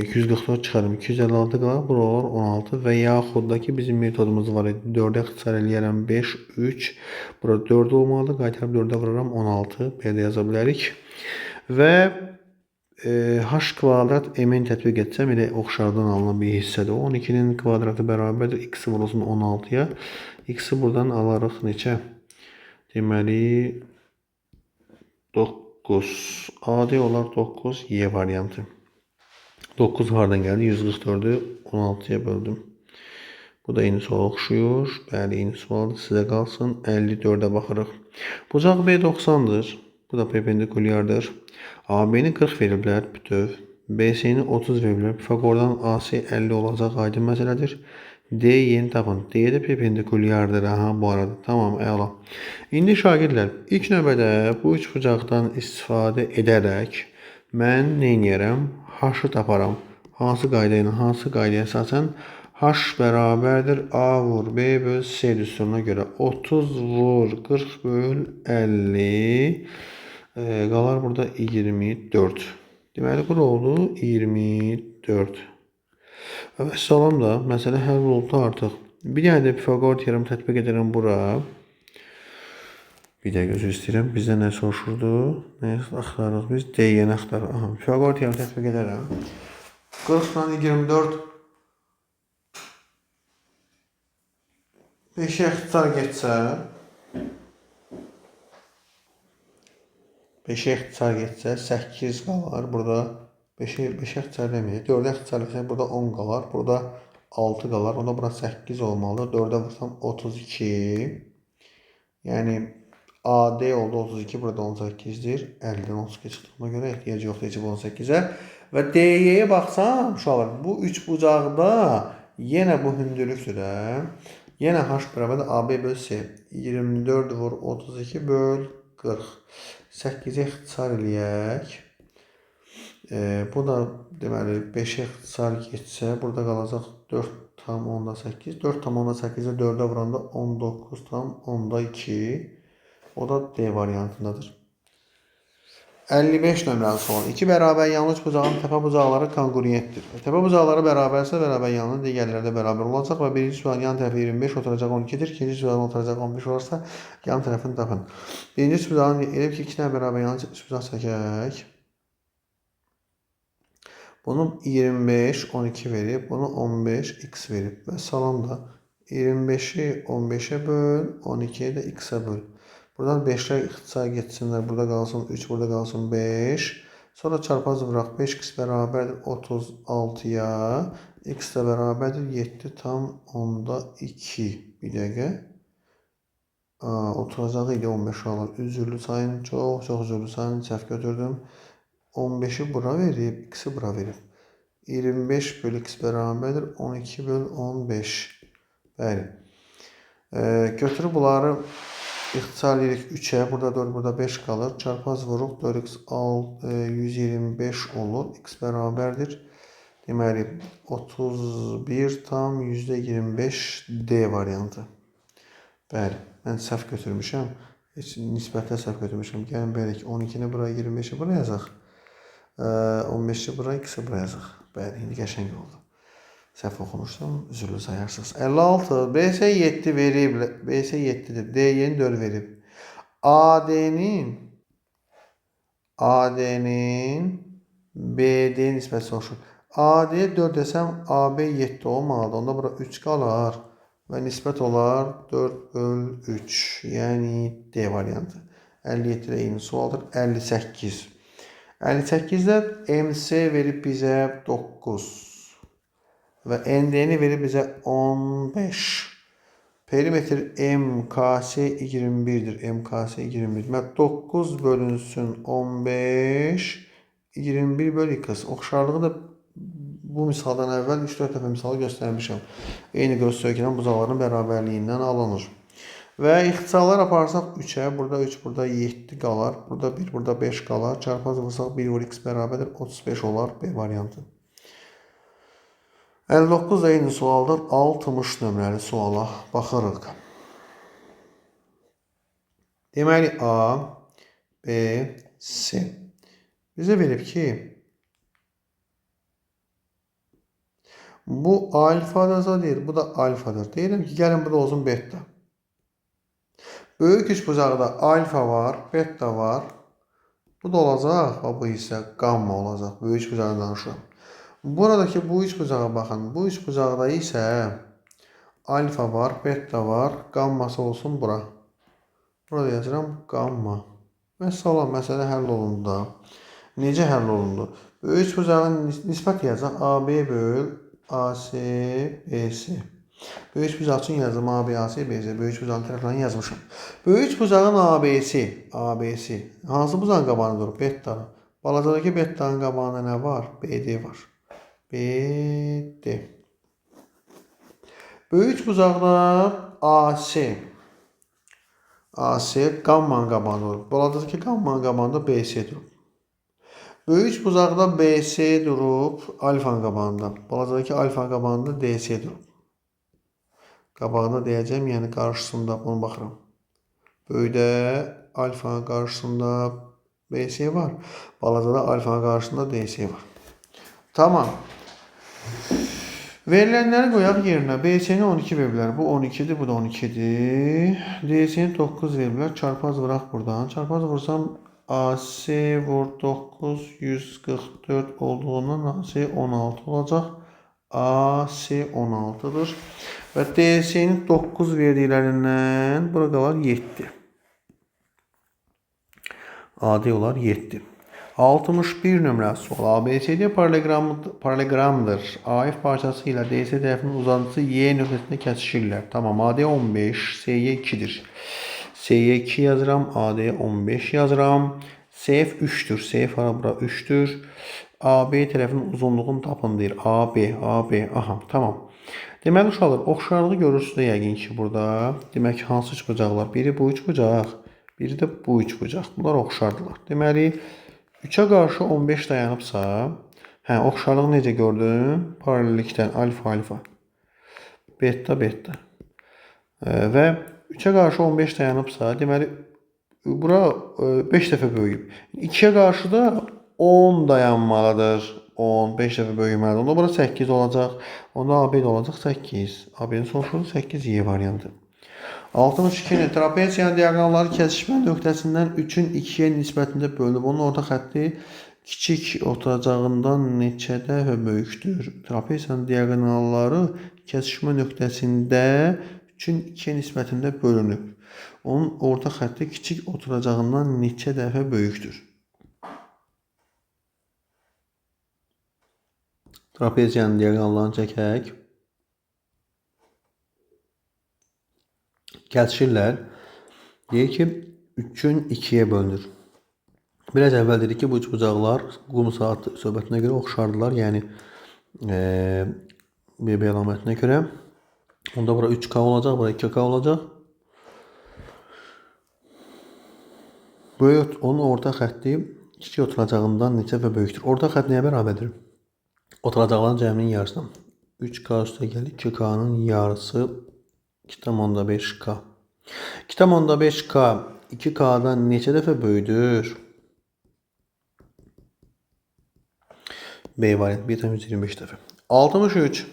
244 çıxaram. 256 qalar. Bura olur 16 və yaxud da ki bizim metodumuz var idi. 4'ə ixtisar eləyərəm 5, 3. Burada 4 olmalıdır. Qaytarıb 4'ə vururam 16. B-də yaza bilərik. Və h kvadrat m'n tətbiq etsəm elə oxşardan alınan bir hissədir. 12'nin kvadratı bərabərdir. X-i vurulsun 16'ya. X-i buradan alarıq neçə? Deməli 9. AD olar 9. Y variantı. 9 hardan gəldi? 144'ü 16'ya böldüm. Bu da eyni suala oxşuyur. Bəli, eyni sualdır. Sizə qalsın. 54'ə baxırıq. Bucaq B 90'dır. Bu da perpendikulyardır. AB'ni 40 veriblər bütöv. BS'ni 30 veriblər. Pifagordan AC 50 olacaq. Aydın məsələdir. D yeni tapın. D də perpendikulyardır. Aha, bu arada. Tamam, əla. İndi şagirdlər, ilk növbədə bu üç bucaqdan istifadə edərək mən nə edərəm? H-ı taparam. Hansı qayda ilə? Hansı qaydaya əsasən? H bərabərdir A vur B böl C düsturuna görə. 30 vur 40 böl 50. Qalar burada 24. Deməli, bura oldu 24. Və salam da, məsələ həll oldu artıq. Bir dənə də Pifagor teoremi tətbiq edərəm bura. Bir də gözü istəyirəm. Bizdə nə soruşurdu? Nə axtarırıq biz? D-yəni axtarırıq. Aha, Pifagor teoremi tətbiq edərəm. 40'dan 24 5'e ixtisar getsə 5'e ixtisar getsə 8 qalar. Burada 5'e ixtisar deməyək. 4'ə ixtisar etsək burada 10 qalar. Burada 6 qalar. Onda bura 8 olmalıdır. 4'ə vursam 32. Yəni AD oldu 32. Burada 18'dir. 50'den 32 çıxdığına görə ehtiyac yoxdur heç 18'ə. Və DY-yə baxsam uşaqlar, bu üç bucaqda yenə bu hündürlükdür. Yenə H bərabərdir AB böl C. 24 vur 32 böl 40. 8'e ixtisar eləyək. Bu da deməli 5'e ixtisar getsə, burada qalacaq 4 tam 10'da 8. 4 tam 10'da 8'e 4'ə vuranda 19 tam 10'da 2. O da D variantındadır. 55 nömrəli sual. İki bərabər yanlış bucağın təpə bucaqları konqruentdir. Təpə bucaqları bərabərsə, bərabər yanlı digərləri də bərabər olacaq və birinci sualın yan tərəfi 25 oturacaq 12'dir. İkinci sualın oturacaq 15 olarsa yan tərəfini tapın. Birinci bucağın elə ki 2 dənə bərabər yanlış bucaq çəkək. Bunu 25, 12 verib. Bunu 15, x verib. Və salam da 25'i 15'e böl, 12'yi de x'e böl. Buradan 5'ler ixtisar geçsinler. Burada kalsın 3, burada kalsın 5. Sonra çarpaz bırak. 5x beraberdir 36'ya. X de beraberdir 7 tam onda 2. Bir dakika. Oturacağı idi 15 alır. Üzürlü sayın. Çok üzürlü sayın. Səhv götürdüm. 15'i bura verib. X'i bura verib. 25 bölü x beraberdir 12 bölü 15. Bəli. Götürüb bunları ixtisar edirik 3'e. Burada 4, burada 5 kalır. Çarpaz vuruq 4x 125 olur. X beraberdir. Deməli 31 tam %25 D variantı. Bəli. Mən səhv götürmüşəm. Heç nisbətlə səhv götürmüşəm. Gəlin belki 12'ni buraya 25'i buraya yazaq. 15'i buraya, x'i buraya yazaq. Bəli, indi qəşəng oldu. Səhv oxumuşdum, üzrlü sayarsınız. 56, BS 7 verib, BS 7'dir. D'nin 4 verib. AD'nin BD nisbəti soruşur. AD'ye 4 desəm, AB 7 olmalıdır. Onda bura 3 qalar və nisbət olar 4 böl 3. Yəni D variantı. 57 ilə eyni sualdır. 58. 58'də MC verib bizə 9 və ND'ni verib bizə 15. Perimetr MKS 21'dir. MKS 21. 9 bölünsün 15 21 bölü 2. Oxşarlığı da bu misaldan əvvəl 3-4 dəfə misalı göstərmişəm. Eyni qöz söykənən buzaqların bərabərliyindən alınır. Və ixtisarlar aparsaq 3'e. Burada 3, burada 7 qalar. Burada 1, burada 5 qalar. Çarpaz vursaq 1 vur x bərabərdir 35 olar. B variantı. 59 da eyni sualdır. 60 nömrəli suala baxırıq. Deməli A, B, C. Bizə verib ki, bu alfadır deyir, bu da alfadır. Deyirəm ki, gəlin bu da olsun beta. Böyük üç bucaqda alfa var, beta var. Bu da olacaq, bu isə gamma olacaq. Böyük üç bucaqdan danışıram. Buradakı bu üç bucağa baxın. Bu üç bucaqda isə alfa var, beta var. Gamması olsun bura. Burada yazıram gamma. Və salam, məsələ həll olundu da. Necə həll olundu? Böyük üç bucağın nisbət yazacaq. AB böl AC, BC. Böyük bucaq üçün yazdım AB, AC, BC. Böyük bucağın tərəflərini yazmışım. Böyük bucağın ABC. Hansı bucağın qabağında durur? Beta. Balacadakı betanın qabağında nə var? BD var. BD. Böyük bucaqda AC. AC gammanın qabağında durur. Balacadakı gammanın qabağında BC durur. Böyük bucaqda BC durub alfanın qabağında. Balacadakı alfanın qabağında DC durub. Qabağında deyəcəm, yəni qarşısında bunu baxıram. Böyükdə alfanın qarşısında BC var. Balacada alfanın qarşısında DC var. Tamam. Verilənləri qoyaq yerinə. BC-ni 12 veriblər. Bu 12'dir, bu da 12'dir. DC-ni 9 veriblər. Çarpaz vuraq buradan. Çarpaz vursam AC vur 9, 144 olduğundan AC 16 olacaq. AC 16'dır. Və DC'nin 9 verdiklərindən bura qalar 7. AD olar 7. 61 nömrəli sual. ABCD paralelogramdır. AF parçası ilə DC tərəfinin uzantısı Y nöqtəsində kəsişirlər. Tamam, AD 15, CY 2'dir. CY 2 yazıram, AD 15 yazıram. CF 3'tür. CF ara bura 3'tür. AB tərəfinin uzunluğunu tapın deyir. AB, aha, tamam. Deməli uşaqlar, oxşarlığı görürsünüz də yəqin ki burada. Demək ki, hansı üç bucaqlar? Biri bu üç bucaq, biri də bu üç bucaq. Bunlar oxşardılar. Deməli 3'e qarşı 15 dayanıbsa, oxşarlığı necə gördüm? Paralellikdən alfa, beta. Və 3'e qarşı 15 dayanıbsa, deməli bura 5 dəfə böyüyüb. 2'ye qarşı da 10 dayanmalıdır. 10, 5 dəfə böyüməlidir. Onda bura 8 olacaq. Onda AB də olacaq 8. AB-nin sonuçları 8 Y variantı. 62-ni trapeziyanın diaqonalları kəsişmə nöqtəsindən 3'ün 2'ye nisbətində bölünüb. Onun orta xətti kiçik oturacağından neçə dəfə böyükdür? Trapesiyanın diaqonalları kəsişmə nöqtəsində 3-ün 2-yə nisbətində bölünüb. Onun orta xətti kiçik oturacağından neçə dəfə böyükdür? Trapeziyanın diaqonallarını çəkək. Kəsişirlər. Deyir ki, 3-ün 2-yə bölünür. Biraz əvvəl dedik ki, bu bucaqlar qum saatı söhbətinə görə oxşardılar. Yəni BB əlamətinə görə. Onda bura 3K olacaq, bura 2K olacaq. Böyük onun orta xətti kiçik oturacağından neçə və böyükdür? Orta xətt nəyə bərabərdir? Oturacaqların cəminin yarısına. 3K üstə gəlir 2K'nın yarısı 2,5K. 2,5K 2K'dan neçə dəfə böyüdür? B variant 1,25 dəfə. 63.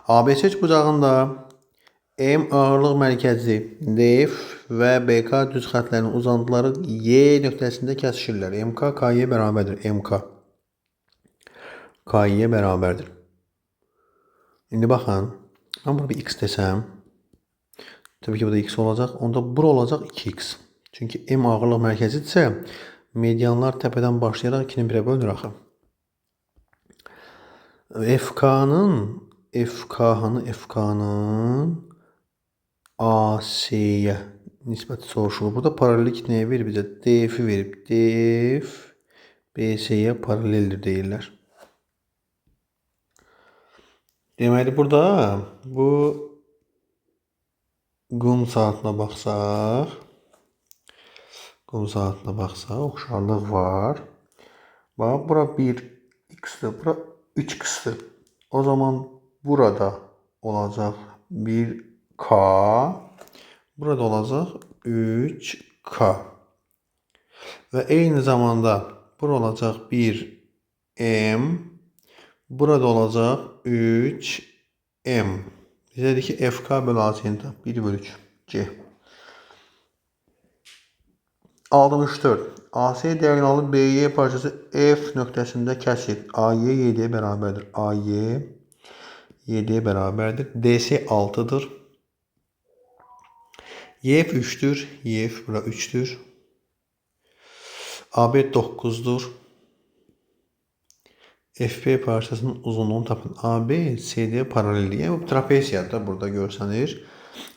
ABC bucağında M ağırlıq mərkəzi DF və BK düz xətlərinin uzantıları Y nöqtəsində kəsişirlər. MK KY bərabərdir. MK KY bərabərdir. İndi baxın. Mən burada bir X desəm. Təbii ki, burada X olacaq. Onda bura olacaq 2X. Çünki M ağırlıq mərkəzidirsə, medianlar təpədən başlayaraq 2-ni 1-ə bölünür axı. FK'nın AC'yə nisbəti soruşulur. Burada paralellik nəyə verir bizə? DF'i verib. DF BC'yə paraleldir deyirlər. Deməli, burada bu qum saatına baxsaq, oxşarlıq var. Bax, bura 1X-dir, bura 3X-dir. O zaman burada olacaq 1K, burada olacaq 3K. Və eyni zamanda bura olacaq 1M, burada olacaq 3M. Bizə dedik ki, FK bölü AC-ni tap. 1 bölü 3. C. 64. AC diaqonalı BY parçası F nöqtəsində kəsir. AY 7-yə bərabərdir. AY 7-yə bərabərdir. DC 6-dır. YF 3-dür. YF bura 3-dür. AB 9-dur. FP parçasının uzunluğunu tapın. AB CD paraleldir. Yəni bu trapeziyada burada görsənir.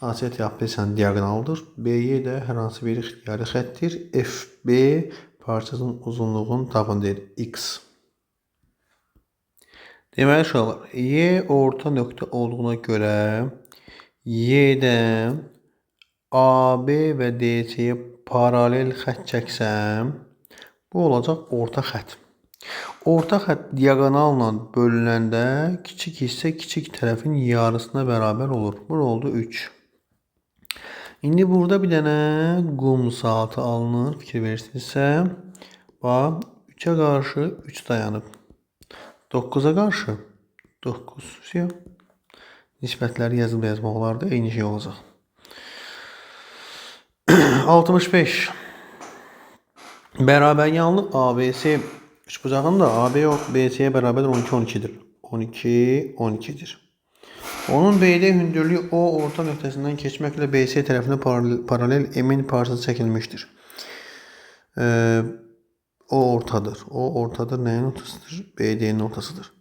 AC trapesiyanın diaqonalıdır. BY də hər hansı bir ixtiyari xəttir. FB parçasının uzunluğunu tapın deyir. X. Deməli uşaqlar, Y orta nöqtə olduğuna görə Y-dən AB və DC-yə paralel xətt çəksəm, bu olacaq orta xətt. Orta xətt diaqonalla bölünəndə kiçik hissə kiçik tərəfin yarısına bərabər olur. Bura oldu 3. İndi burada bir dənə qum saatı alınır. Fikir verirsinizsə, bax 3-ə qarşı 3 dayanıb. 9-a qarşı 9. Nisbətləri yazmaq olardı. Eyni şey olacaq. 65. Bərabər yanlı ABC üçbucağında AB BC-yə bərabərdir 12-12-dir. 12-12-dir. Onun BD hündürlüyü O orta nöqtəsindən keçməklə BC tərəfinə paralel M-in parçası çəkilmişdir. O ortadır. O ortadır. Nəyin ortasıdır? BD'nin ortasıdır.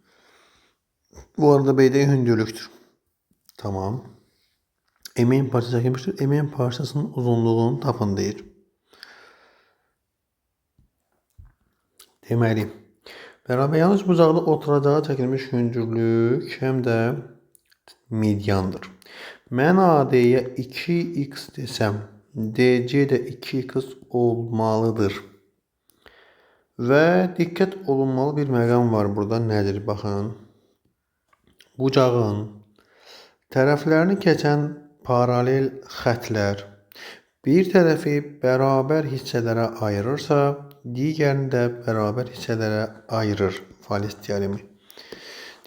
Bu arada BD hündürlüktür. Tamam. M-in parçası çəkilmişdir. M-in parçasının uzunluğunu tapın deyir. Deməli, bərabər yanlış bucaqda oturacağa çəkilmiş hündürlük həm də mediandır. Mən AD-yə 2x desəm, DC də 2x olmalıdır. Və diqqət olunmalı bir məqam var burada. Nədir? Baxın. Bucağın tərəflərini keçən paralel xətlər bir tərəfi bərabər hissələrə ayırırsa, digərini də bərabər hissələrə ayırır. Fales teoremi.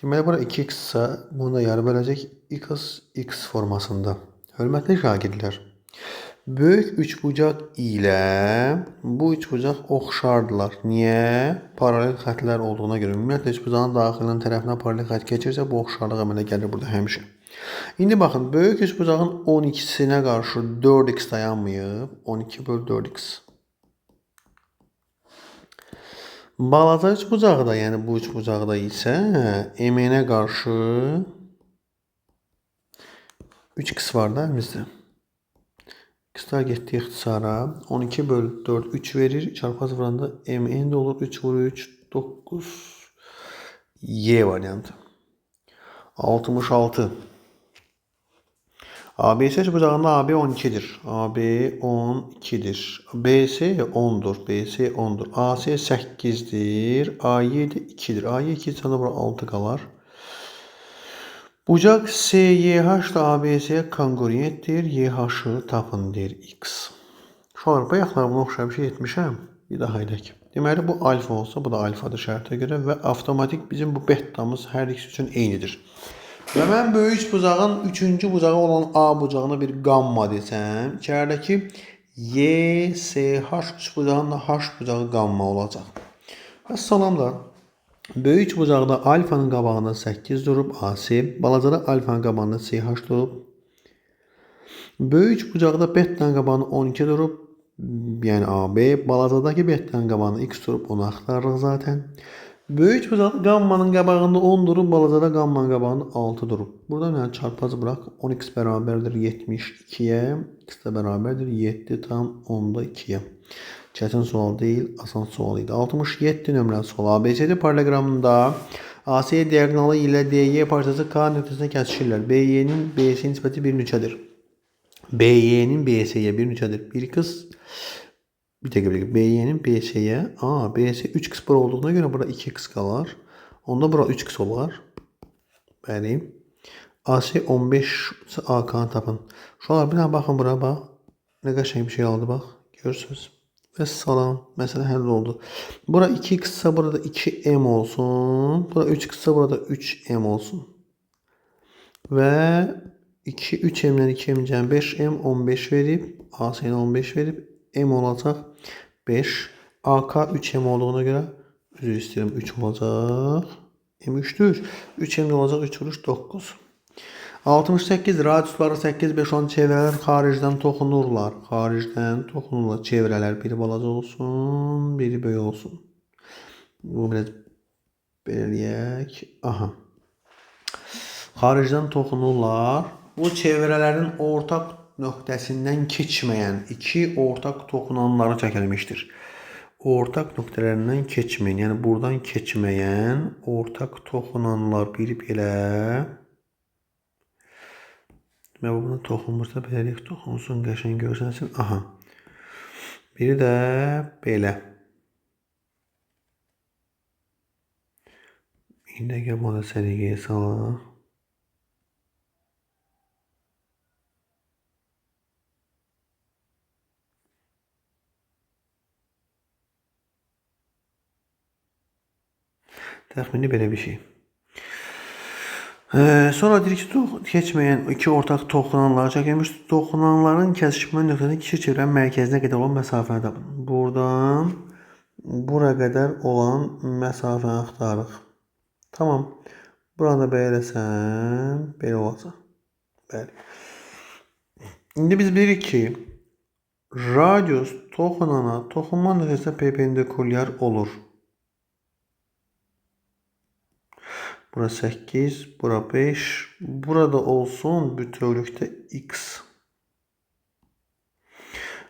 Deməli, bura 2x-sa, bunu da yarı böləcək x formasında. Hörmətli şagirdlər, Böyük üçbucaq ilə bu üçbucaq oxşardılar. Niyə? Paralel xətlər olduğuna görə. Ümumiyyətlə üçbucağın daxilinin tərəfinə paralel xətt keçirsə bu oxşarlıq əmələ gəlir burada həmişə. İndi baxın, böyük üçbucağın 12-sinə qarşı 4x dayanmayıb. 12 bölü 4x. Balaca üçbucaqda, yəni bu üçbucaqda isə m-ə qarşı 3x var da əlimizdə. X'lar getdi ixtisara. 12 bölü 4 3 verir. Çarpaz vuranda mn de olur. 3 vurur 3 9 y variantı. 66. ABC üçbucağında AB 12'dir. AB 12'dir. BS 10'dur. BS 10'dur. AC 8'dir. AY de 2'dir. AY 2 sana bura 6 qalar. Bucaq SYH da ABS-yə kongruentdir. YH-ı tapın deyir X. Şu an bayaqlar buna oxşar bir şey etmişəm. Bir daha edək. Deməli bu alfa olsa bu da alfadır şərtə görə və avtomatik bizim bu bettamız hər ikisi üçün eynidir. Və mən böyük bucağın 3-cü bucağı olan A bucağına bir gamma desəm, içəridəki YSH bucağının da H bucağı gamma olacaq. Və salamlar. Böyük bucaqda alfanın qabağında 8 durub AC, balacada alfanın qabağında CH durub. Böyük bucaqda bettanın qabağında 12 durub, yəni AB, balacadakı bettanın qabağında X durub, onu axtarırıq zaten. Böyük bucaqda gammanın qabağında 10 durub, balacada gammanın qabağında 6 durub. Buradan yəni çarpazı bıraq, 10x bərabərdir 72-yə, x də bərabərdir 7 tam 10'da 2-yə. Çətin sual deyil, asan sual idi. 67 nömrəli sual. ABCD paralelogramında AC diagonalı ilə DY parçası K nöqtəsində kəsişirlər. BY'nin BC nisbəti 1 nöqtədir. BY'nin BC'yə 1 nöqtədir. Bir qız bir dəqiqə BY'nin BC'yə BC 3x bura olduğuna görə bura 2x qalar. Onda bura 3x olar. Bəli. AC 15 AK'nı tapın. Şuralar bir daha baxın bura bax. Nə qəşəng bir şey aldı bax. Görürsünüz. Və salam. Məsələ həll oldu. Bura 2x ise burada 2m olsun. Bura 3x ise burada 3m olsun. Və 2 3m'dən 2m cəm 5m 15 verib. AC-yə 15 verib. M olacaq 5. AK 3m olduğuna görə üzr istəyirəm 3 olacaq. M 3'dür. 3m olacaq 3 vuruş 9. 68 radiusları 8 5 10 çevrələr xaricdən toxunurlar. Xaricdən toxunurlar. Çevrələr biri balaca olsun, biri böyük olsun. Bu biraz belirləyək. Aha. Xaricdən toxunurlar. Bu çevrələrin ortaq nöqtəsindən keçməyən iki ortaq toxunanları çəkilmişdir. Ortaq nöqtələrindən keçməyən, yəni buradan keçməyən ortaq toxunanlar biri belə. Və buna toxunmursa belirlik toxunsun, qəşəng görsənsin. Aha. Biri də belə. İndi gəl bunu səliqəyə salaq. Təxmini belə bir şey. Sonra dedik ki, keçməyən iki ortaq toxunanları çəkilmiş. Toxunanların kəsişmə nöqtəsində kişi çevrənin mərkəzinə qədər olan məsafəni tapın. Buradan bura qədər olan məsafəni axtarırıq. Tamam. Burada belə eləsəm, belə olacaq. Bəli. İndi biz bilirik ki, radius toxunana toxunma nöqtəsinə perpendikulyar olur. Bura 8, bura 5, burada olsun bütövlükdə x.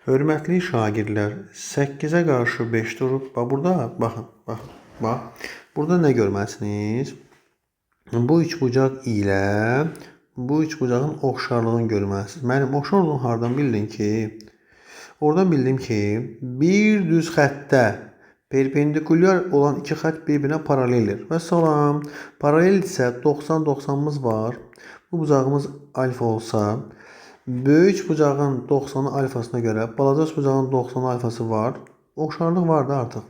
Hörmətli şagirdlər, 8'ə qarşı 5 durub. Burada baxın, bax. Burada nə görməsiniz? Bu üçbucaq ilə bu üçbucağın oxşarlığını görməlisiniz. Mənim oxşarlığını hardan bildin ki? Oradan bildim ki, bir düz xəttdə perpendikulyar olan iki xətt bir-birinə paraleldir. Və salam, paralel isə 90-90'mız var. Bu bucağımız alfa olsa, böyük bucağın 90'ı alfasına görə, balaca bucağın 90'ı alfası var. Oxşarlıq var da artıq.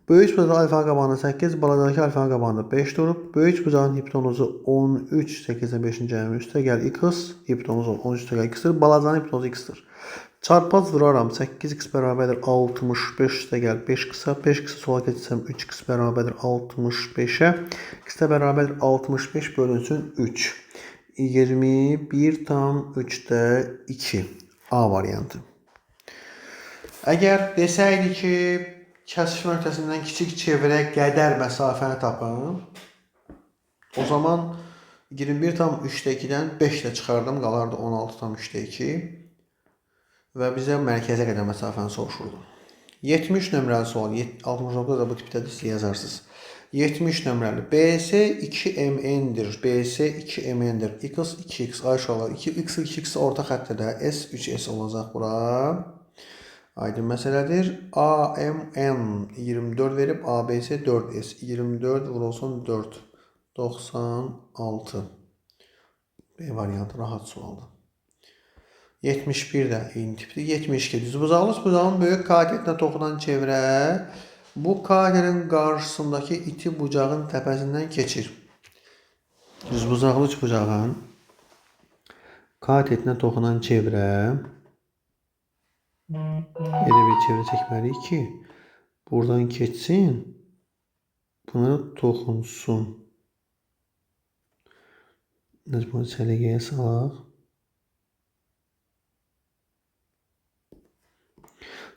Böyük bucağın alfa qabağında 8, baladakı alfa qabağında 5 durub. Böyük bucağın hipotenuzu 13, 8-dən 5-in cəmi üstə gəl x, hipotenuzu 13 üstə gəl x-dir. Balacanın hipotenuzu x-dir. Çarpaz vuraram, 8x bərabərdir 65 üstə gəl 5 qısa, 5 qısa sola keçsəm 3x bərabərdir 65-ə, x də bərabərdir 65 bölünsün 3. 21 tam 3-də 2. A variantı. Əgər desəydi ki, kəsiş nöqtəsindən kiçik çevrə qədər məsafəni tapın, o zaman 21 tam 3-də 2-dən 5 də çıxardım, qalardı 16 tam 3-də 2 və bizə mərkəzə qədər məsafəni soruşurdu. 70 nömrəli sual, 69 da bu tipdədir, siz yazarsınız. 70 nömrəli. BS 2MN-dir. BS 2MN-dir. X 2X. Ay uşaqlar, 2X 2X orta xəttədə S 3S olacaq bura. Aydın məsələdir. AMN 24 verib, ABS 4S. 24 vurulsun 4. 96. B variantı rahat sualdır. 71 də eyni tipdir. 72. Düzbucaqlı bucağın böyük katetinə toxunan çevrə bu katerin qarşısındakı iti bucağın təpəsindən keçir. Düzbucaqlı bucağın katetinə toxunan çevrə elə bir çevrə çəkməliyik ki, buradan keçsin, buna toxunsun. Biz bunu səliqəyə salaq.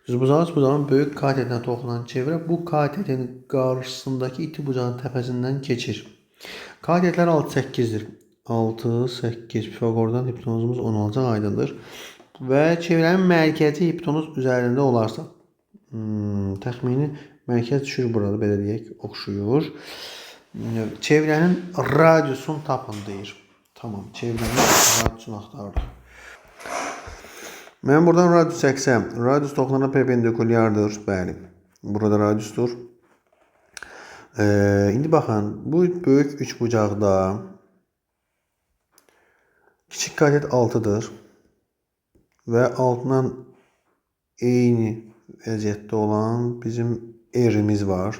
Düzbucağın böyük katetinə toxunan çevrə bu katetin qarşısındakı iti bucağın təpəsindən keçir. Katetlər 6-8-dir. 6-8 Pifagordan hipotenuzumuz 10 olacaq, aydındır. Və çevrənin mərkəzi hipotenuz üzərində olarsa, təxmini mərkəz düşür burada, belə deyək, oxşuyur. Çevrənin radiusunu tapın deyir. Tamam, çevrənin radiusunu axtarırıq. Mən buradan radius çəksəm, radius 90-a perpendikulyardır, bəli. Burada radiusdur. İndi baxın, bu böyük üçbucaqda kiçik katet 6-dır və altından eyni vəziyyətdə olan bizim R-imiz var.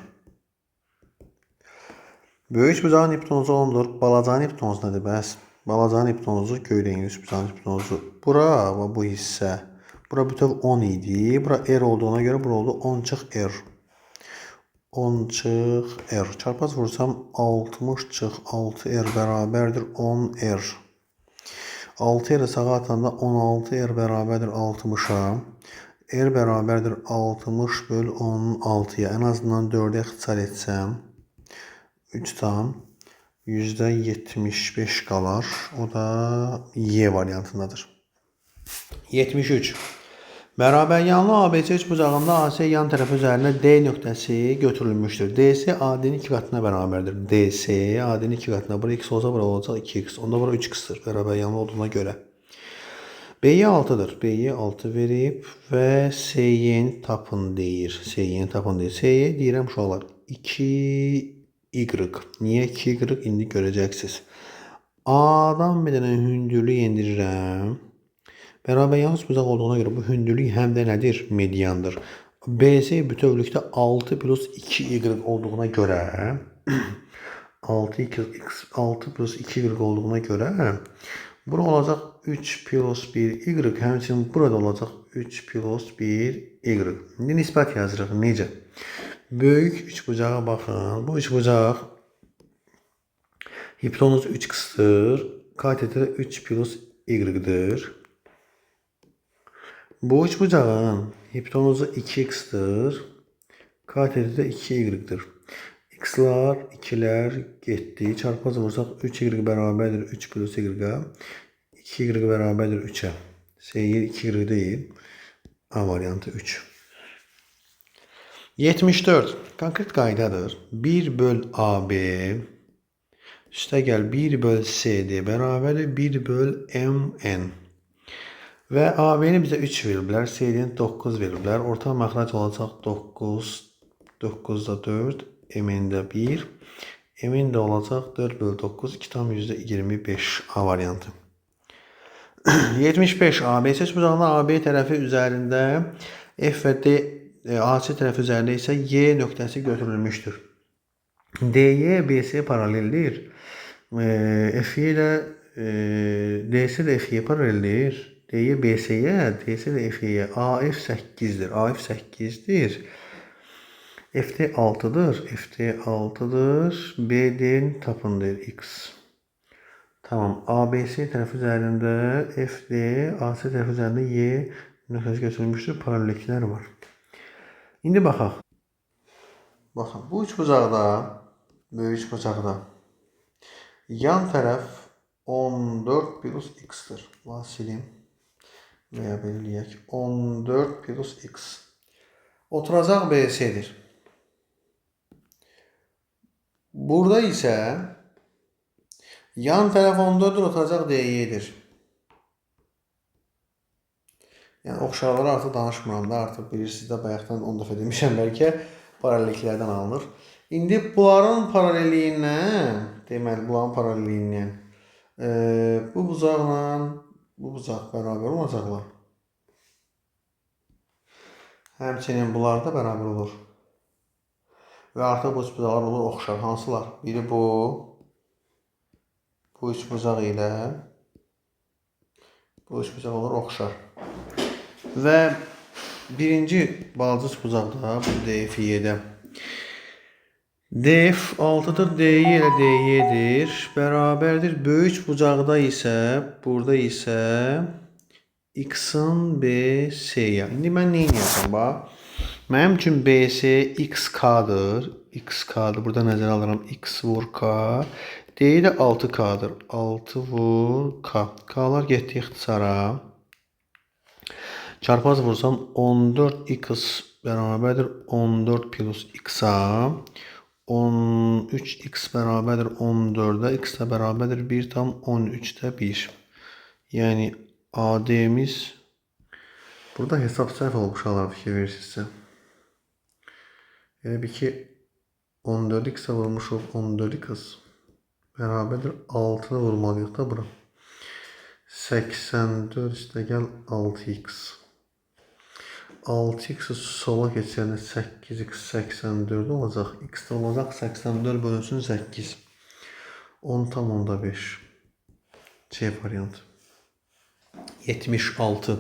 Böyük bucağın hipotenuzu 10-dur. Balacanın hipotenuzu nədir bəs? Balacanın hipotenuzu göydəyin üst bucağın hipotenuzu. Bura və bu hissə. Bura bütöv 10 idi. Bura R olduğuna görə bura oldu 10 çıx R. 10 çıx R. Çarpaz vursam 60 çıx 6R bərabərdir 10R. 6R sağa atanda 16R bərabərdir 60-a. R bərabərdir 60 böl 16-ya. Ən azından 4-ə ixtisar etsəm 3 tam %75 qalar. O da Y variantındadır. 73. Bərabəryanlı ABC üçbucağında AC yan tərəfi üzərində D nöqtəsi götürülmüşdür. DC AD-nin 2 qatına bərabərdir. DC AD-nin 2 qatına. Bura x olsa bura olacaq 2x. Onda bura 3x-dir. Bərabəryanlı olduğuna görə. BY 6-dır. BY 6 verib və SY-ni tapın deyir. SY-ni tapın deyir. SY deyirəm uşaqlar 2Y. Niyə 2Y? İndi görəcəksiniz. A-dan bir dənə hündürlük endirirəm. Bərabər yalnız bucaq olduğuna görə bu hündürlük həm də nədir? Mediandır. BC bütövlükdə 6 plus 2Y olduğuna görə 6 plus 2Y olduğuna görə bura olacaq 3 plus 1Y. Həmçinin burada olacaq 3 plus 1Y. İndi nisbət yazırıq. Necə? Böyük üçbucağa baxın. Bu üçbucaq hipotenuz 3x-dır. Katetə 3 plus Y-dir. Bu üçbucağın hipotenuzu 2x-dir. Katetə 2y-dir. X-lar, 2-lər getdi. Çarpaz vursaq 3y bərabərdir 3 plus y-ə. 2y bərabərdir 3-ə. SY 2y deyil. A variantı 3. 74. Konkret qaydadır. 1 böl AB üstə gəl 1 böl CD bərabərdir 1 böl MN. Və AB-ni bizə 3 veriblər, CD-ni 9 veriblər. Orta məxrac olacaq 9, 9-da 4, MN-də 1. MN-də olacaq 4 böl 9, 2 tam %25 A variantı. 75. ABC üçbucağında AB tərəfi üzərində F və D AC tərəf üzərində isə Y nöqtəsi götürülmüşdür. DY BC paraleldir. FY ilə DC də FY paraleldir. DY BC-yə, DC də FY-yə. AF 8-dir. AF 8-dir. FT 6'dır. FT 6'dır. BD'nin tapındır X. Tamam. ABC tərəf üzərində FD, AC tərəf üzərində Y nöqtəsi götürülmüşdür. Paralelliklər var. İndi baxaq. Baxın, bu üçbucaqda, böyük üçbucaqda yan tərəf 14 plus x-dir. Silim veya belirleyək. 14 plus x. Oturacaq BC-dir. Burada isə yan tərəf 14-dür, oturacaq DY-dir. Yəni, oxşarları artıq danışmıram da, artıq bilirsiniz də, bayaqdan 10 dəfə demişəm bəlkə, paralelliklərdən alınır. İndi bunların paralelliyindən, deməli, bunların paralelliyindən bu bucaqla bu bucaq bərabər olacaqlar. Həmçinin bunlar da bərabər olur. Və artıq bu üç bucaqlar olur oxşar. Hansılar? Biri bu üç bucaq ilə bu üç bucaq olur oxşar. Və birinci balaca üç bucaqda bu DF-yə DF 6'dır, DY ilə DY-dir, bərabərdir. Böyük bucaqda isə, burada isə X-in BC-yə. İndi mən nə edəcəm, bax? Mənim üçün BC XK-dır. XK-dır. Burada nəzərə alıram. X vur K. DY də 6K-dır. 6 vur K. K-lar getdi ixtisara. Çarpaz vursam 14x bərabərdir 14 plus x-a. 13x bərabərdir 14'ə. X də bərabərdir 1 tam 13'də 1. Yəni AD-miz burada hesab səhv olub uşaqlar, fikir verirsinizsə. Elə bir ki 14x-ə vurmuşuq 14x bərabərdir 6'ını vurmalıyıq da bura. 84 üstə gəl 6x. 6x sola keçəndə 8x 84 olacaq. X də olacaq 84 bölünsün 8. 10 tam onda 5. C variantı. 76.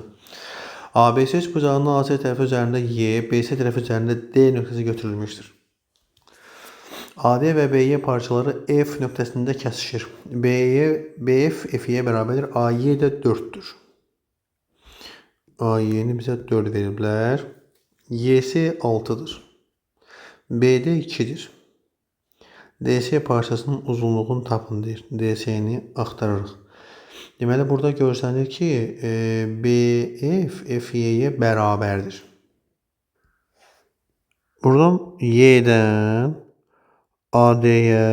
ABC üçbucağının AC tərəfi üzərində Y, BC tərəfi üzərində D nöqtəsi götürülmüşdür. AD və BY parçaları F nöqtəsində kəsişir. BF F'yə bərabərdir. AY də 4'dür. AY'ni bizə 4 veriblər. YC 6'dır. BD 2'dir. DC parçasının uzunluğunu tapın deyir. DC'ni axtarırıq. Deməli, burada görsənir ki, BF FY'yə bərabərdir. Buradan Y'dən AD'yə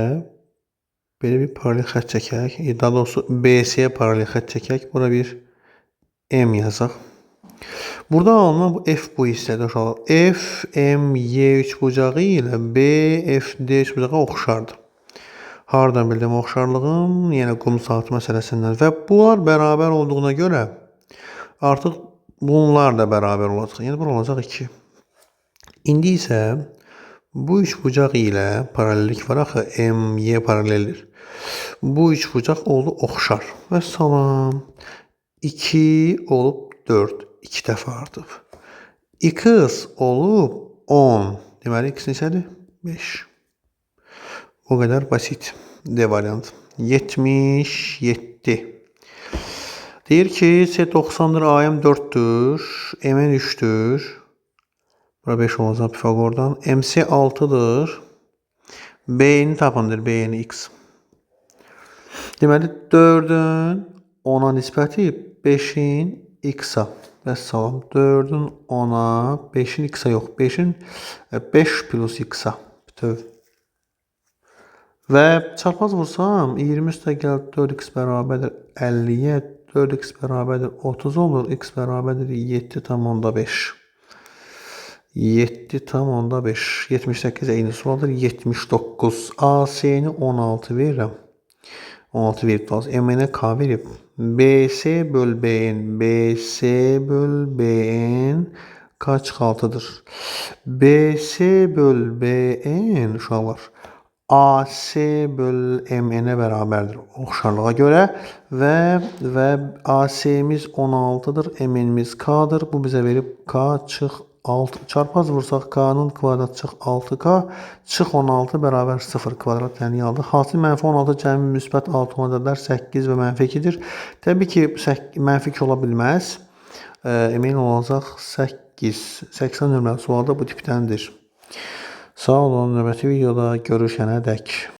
belə bir paralel xətt çəkək. Daha doğrusu BC'yə paralel xətt çəkək. Bura bir M yazaq. Burada alınan bu F bu hissədə uşaqlar. F, M, Y üçbucağı ilə B, F, D üçbucağı oxşardır. Hardan bildim oxşarlığım? Yəni qum saatı məsələsindən. Və bunlar bərabər olduğuna görə artıq bunlar da bərabər olacaq. Yəni bura olacaq 2. İndi isə bu üçbucaq ilə paralellik var axı. M, Y paraleldir. Bu üçbucaq oldu oxşar. Və salam. 2 olub 4. 2 dəfə artıb. X olub 10. Deməli, x neçədir? 5. O qədər basit. D variantı. 77. Deyir ki, C90'dır, AM 4'dür, MN 3'dür. Bura 5 olacaq Pifagordan. MC 6'dır. B'ni tapındır, B'ni X. Deməli, 4'ün 10'a nisbəti 5'in X-a. Və salam. 4'ün 10'a, 5'in X-a yox. 5'in 5 plus X-a. Bütöv. Və çarpaz vursam 20 üstə gəl 4x bərabərdir 50'yə, 4x bərabərdir 30 olur, x bərabərdir 7 tam onda 5. 7 tam onda 5. 78 eyni sualdır. 79. AC-ni 16 verirəm. 16 verib lazım. M-nə K verib. BC böl BN. BC böl BN K çıx 6'dır. BS böl BN uşaqlar AC böl MN-ə bərabərdir oxşarlığa görə və AC-miz 16-dır, MN-miz K-dır. Bu bizə verib K çıx 6. Çarpaz vursaq K-nın kvadratı çıx 6K çıx 16 bərabər 0 kvadrat yəni aldıq. Hasil mənfi 16 cəmi müsbət 6 ona qədər 8 və mənfi 2-dir. Təbii ki, mənfi 2 ola bilməz. Emin olacaq 8. 80 nömrəli sualda bu tipdəndir. Sağ olun, növbəti videoda görüşənədək.